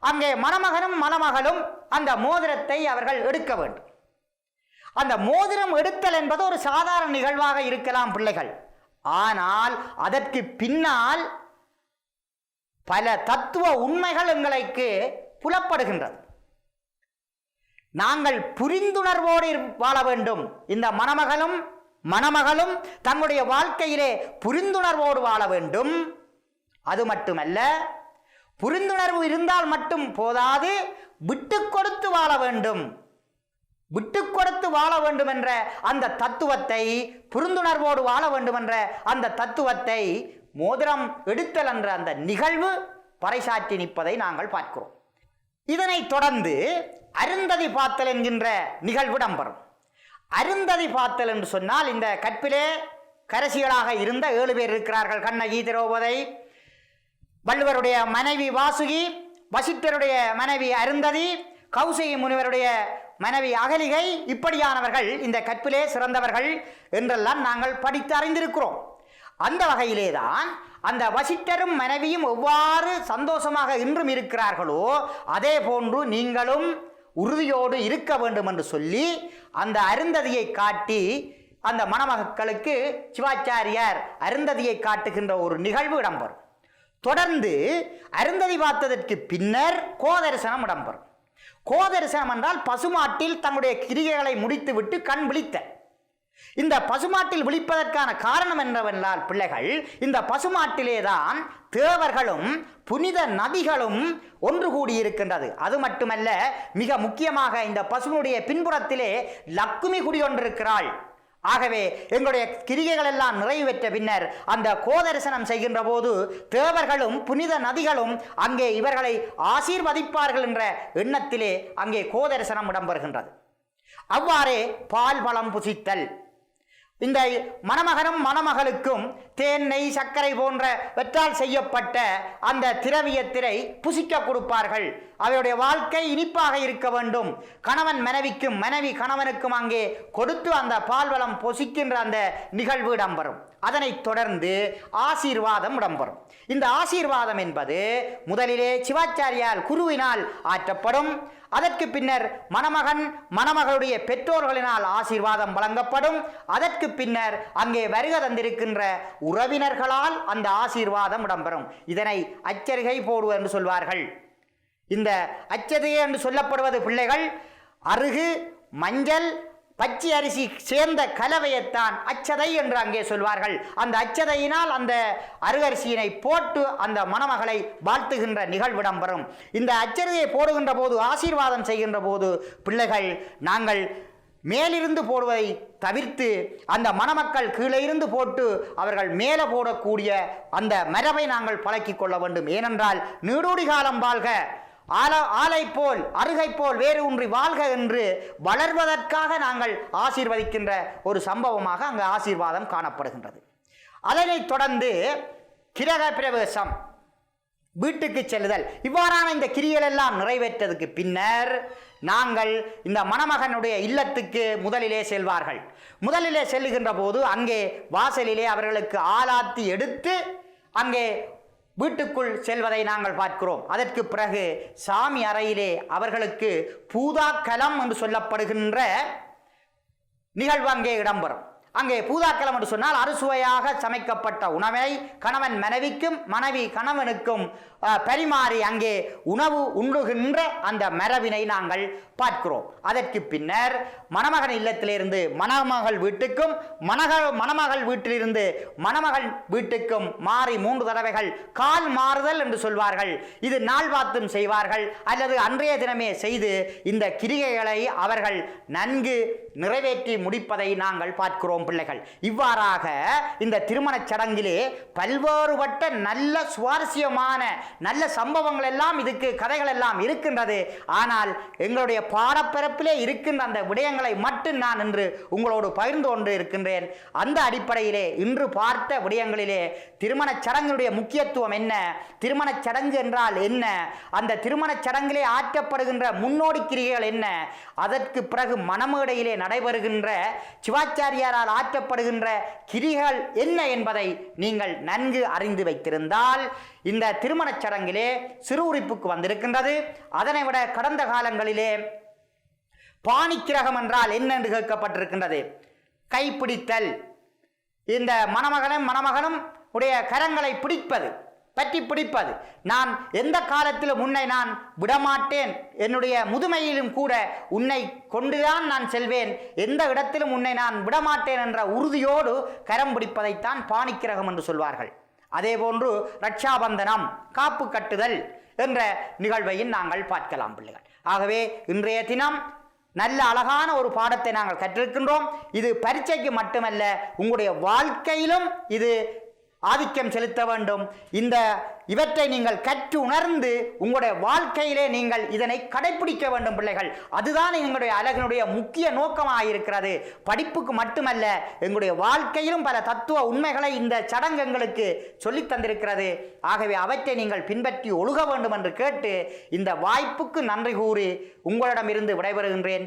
அங்கே மணமகனும் மணமகளும் அந்த மோதிரத்தை அவர்கள் எடுக்க வேண்டும். அந்த மோதிரம் எடுத்தல் என்பது ஒரு சாதாரண நிகழ்வாக இருக்கலாம் பிள்ளைகள். ஆனால் அதற்கு பின்னால் பல தத்துவ உண்மைகள் எங்களுக்கு புலப்படுகின்றது. நாங்கள் புரிந்துணர்வோடு வாழ வேண்டும். இந்த மணமகளும் தன்னுடைய வாழ்க்கையிலே புரிந்துணர்வோடு வாழ வேண்டும். அது மட்டுமல்ல, புரிந்துணர்வு இருந்தால் மட்டும் போதாது, விட்டு கொடுத்து வாழ வேண்டும். விட்டு கொடுத்து வாழ வேண்டும் என்ற அந்த தத்துவத்தை, புரிந்துணர்வோடு வாழ வேண்டும் என்ற அந்த தத்துவத்தை மோதிரம் எடுத்தல் என்ற அந்த நிகழ்வு பறைசாற்றி நிற்பதை நாங்கள் பார்க்கிறோம். இதனை தொடர்ந்து அருந்ததி பார்த்தல் என்கின்ற நிகழ்வு இடம்பெறும். அருந்ததி பார்த்தல் என்று சொன்னால், இந்த கற்பிலே கரசிகளாக இருந்த 7 பேர் இருக்கிறார்கள். கண்ணகி, திரௌபதி, வள்ளுவருடைய மனைவி வாசுகி, வசிட்டருடைய மனைவி அருந்ததி, கௌசிகி முனிவருடைய மனைவி அகலிகை, இப்படியானவர்கள் இந்த கற்பிலே சிறந்தவர்கள் என்றெல்லாம் நாங்கள் படித்து அறிந்திருக்கிறோம். அந்த வகையிலேதான் அந்த வசிட்டரும் மனைவியும் எவ்வாறு சந்தோஷமாக இன்றும் இருக்கிறார்களோ அதே போன்று நீங்களும் உறுதியோடு இருக்க வேண்டும் என்று சொல்லி அந்த அருந்ததியை காட்டி அந்த மணமக்களுக்கு சிவாச்சாரியார் அருந்ததியை காட்டுகின்ற ஒரு நிகழ்வு இடம்பெறும். தொடர்ந்து அருந்ததி பார்த்ததற்கு பின்னர் கோதரிசனம் இடம்பெறும். கோதரிசனம் என்றால் பசுமாட்டில் தங்களுடைய கிரியைகளை முடித்துவிட்டு கண் விழித்த. இந்த பசுமாட்டில் விழிப்பதற்கான காரணம் என்னவென்றால் பிள்ளைகள், இந்த பசுமாட்டிலேதான் தேவர்களும் புனித நதிகளும் ஒன்று கூடியிருக்கின்றது. அது மட்டுமல்ல, மிக முக்கியமாக இந்த பசுவினுடைய பின்புறத்திலே லக்குமி குடியொன்றிருக்கிறாள். ஆகவே எங்களுடைய கிரிகைகள் எல்லாம் நிறைவேற்ற பின்னர் அந்த கோதரிசனம் செய்கின்ற போது தேவர்களும் புனித நதிகளும் அங்கே இவர்களை ஆசீர்வதிப்பார்கள் என்ற எண்ணத்திலே அங்கே கோதரிசனம் இடம்பெறுகின்றது. அவ்வாறே பால் பழம் புசித்தல். இந்த மணமகனும் மணமகளுக்கும் தேன், நெய், சர்க்கரை போன்றவற்றால் செய்யப்பட்ட அந்த திரவியத்தினை புசிக்க கொடுப்பார்கள். அவருடைய வாழ்க்கை இனிப்பாக இருக்க வேண்டும். கணவன் மனைவிக்கும், மனைவி கணவனுக்கும் அங்கே கொடுத்து அந்த பால்வளம் பொசிக்கின்ற அந்த நிகழ்வு இடம்பெறும். அதனைத் தொடர்ந்து ஆசீர்வாதம் இடம்பெறும். இந்த ஆசீர்வாதம் என்பது முதலிலே சிவாச்சாரியால் குருவினால் ஆற்றப்படும். அதற்கு பின்னர் மணமகன் மணமகளுடைய பெற்றோர்களினால் ஆசீர்வாதம் வழங்கப்படும். அதற்கு பின்னர் அங்கே வருகை தந்திருக்கின்ற உறவினர்களால் அந்த ஆசீர்வாதம் இடம்பெறும். இதனை அச்சரிகை போடுவது என்று சொல்வார்கள். இந்த அச்சதையே என்று சொல்லப்படுவது பிள்ளைகள் அருகு, மஞ்சள், பச்சை அரிசி சேர்ந்த கலவையைத்தான் அச்சதை என்று அங்கே சொல்வார்கள். அந்த அச்சதையினால் அந்த அருகரிசியினை போட்டு அந்த மணமகளை வாழ்த்துகின்ற நிகழ்விடம் வரும். இந்த அச்சதையை போடுகின்ற போது, ஆசீர்வாதம் செய்கின்ற போது பிள்ளைகள், நாங்கள் மேலிருந்து போடுவதை தவிர்த்து அந்த மணமக்கள் கீழே இருந்து போட்டு அவர்கள் மேலே போடக்கூடிய அந்த மரபை நாங்கள் பழக்கிக் கொள்ள வேண்டும். ஏனென்றால் நீடூடி காலம் வாழ்க, ஆலை போல் அருகை போல் வேறு ஒன்றி வாழ்க என்று வளர்வதற்காக நாங்கள் ஆசீர்வதிக்கின்ற ஒரு சம்பவமாக அங்கு ஆசீர்வாதம் காணப்படுகின்றது. அதனைத் தொடர்ந்து கிரக பிரவேசம், வீட்டுக்கு செல்லுதல். இவ்வாறான இந்த கிரியைகள் எல்லாம் நிறைவேற்றதுக்கு பின்னர் நாங்கள் இந்த மணமகனுடைய இல்லத்துக்கு முதலிலே செல்வார்கள். முதலிலே செல்லுகின்ற போது அங்கே வாசலிலே அவர்களுக்கு ஆலாத்தி எடுத்து அங்கே வீட்டுக்குள் செல்வதை நாங்கள் பார்க்கிறோம். அதற்கு பிறகு சாமி அறையிலே அவர்களுக்கு பூதாக்கலம் என்று சொல்லப்படுகின்ற நிகழ்வு அங்கே இடம்பெறும். அங்கே பூதாக்கலம் என்று சொன்னால் அறுசுவையாக சமைக்கப்பட்ட உணவை கணவன் மனைவிக்கும், மனைவி கணவனுக்கும் பரிமாறி அங்கே உணவு உண்ணுகின்ற அந்த மரபினை நாங்கள் பார்க்கிறோம். அதற்கு பின்னர் மணமகன் இல்லத்திலிருந்து மணமகள் வீட்டுக்கும், மணமகள் வீட்டிலிருந்து மணமகள் வீட்டுக்கும் மாறி 3 தடவைகள் கால் மாறுதல் என்று சொல்வார்கள். இது நாள் பார்த்தும் செய்வார்கள் அல்லது அன்றைய தினமே செய்து இந்த கிரிகைகளை அவர்கள் நன்கு நிறைவேற்றி முடிப்பதை நாங்கள் பார்க்கிறோம் பிள்ளைகள். இவ்வாறாக இந்த திருமணச் சடங்கிலே பல்வேறுபட்ட நல்ல சுவாரஸ்யமான நல்ல சம்பவங்கள் எல்லாம், இதுக்கு கதைகள் எல்லாம் இருக்கின்றது. ஆனால் எங்களுடைய பாடப்பிறப்பிலே இருக்கின்ற அந்த விடயங்களை மட்டும் நான் இன்று உங்களோடு பகிர்ந்து கொண்டு இருக்கின்றேன். அந்த அடிப்படையிலே இன்று பார்த்த விடயங்களிலே திருமணச் சடங்கினுடைய முக்கியத்துவம் என்ன, திருமணச் சடங்கு என்றால் என்ன, அந்த திருமணச் சடங்கிலே ஆற்றப்படுகின்ற முன்னோடி கிரிகைகள் என்ன, அதற்கு பிறகு மணமேடையிலே நடைபெறுகின்ற சிவாச்சாரியாரால் ஆற்றப்படுகின்ற கிரிகள் என்ன என்பதை நீங்கள் நன்கு அறிந்து வைத்திருந்தால் இந்த திருமணச் சடங்கிலே சிறு உரிப்புக்கு வந்திருக்கின்றது. அதனை விட கடந்த காலங்களிலே பாணிக்கிரகம் என்றால் என்ன என்று கேட்கப்பட்டிருக்கின்றது. கைப்பிடித்தல், இந்த மணமகனும் உடைய கரங்களை பிடிப்பது, பற்றி பிடிப்பது. நான் எந்த காலத்திலும் உன்னை நான் விடமாட்டேன், என்னுடைய முதுமையிலும் கூட உன்னை கொண்டுதான் நான் செல்வேன், எந்த இடத்திலும் உன்னை நான் விடமாட்டேன் என்ற உறுதியோடு கரம் பிடிப்பதைத்தான் பாணிக்கிரகம் என்று சொல்வார்கள். அதே போன்று ரட்சாபந்தனம், காப்பு கட்டுதல் என்ற நிகழ்வையும் நாங்கள் பார்க்கலாம் பிள்ளைகள். ஆகவே இன்றைய தினம் நல்ல அழகான ஒரு பாடத்தை நாங்கள் கற்றிருக்கின்றோம். இது பரீட்சைக்கு மட்டுமல்ல, உங்களுடைய வாழ்க்கையிலும் இது ஆதிக்கம் செலுத்த வேண்டும். இவற்றை நீங்கள் கற்று உணர்ந்து உங்களுடைய வாழ்க்கையிலே நீங்கள் இதனை கடைபிடிக்க வேண்டும் பிள்ளைகள். அதுதான் எங்களுடைய அழகினுடைய முக்கிய நோக்கமாக இருக்கிறது. படிப்புக்கு மட்டுமல்ல, எங்களுடைய வாழ்க்கையிலும் பல தத்துவ உண்மைகளை இந்த சடங்கு எங்களுக்கு சொல்லித் தந்திருக்கிறது. ஆகவே அவற்றை நீங்கள் பின்பற்றி ஒழுக வேண்டும் என்று கேட்டு இந்த வாய்ப்புக்கு நன்றி கூறி உங்களிடமிருந்து விடைபெறுகின்றேன்.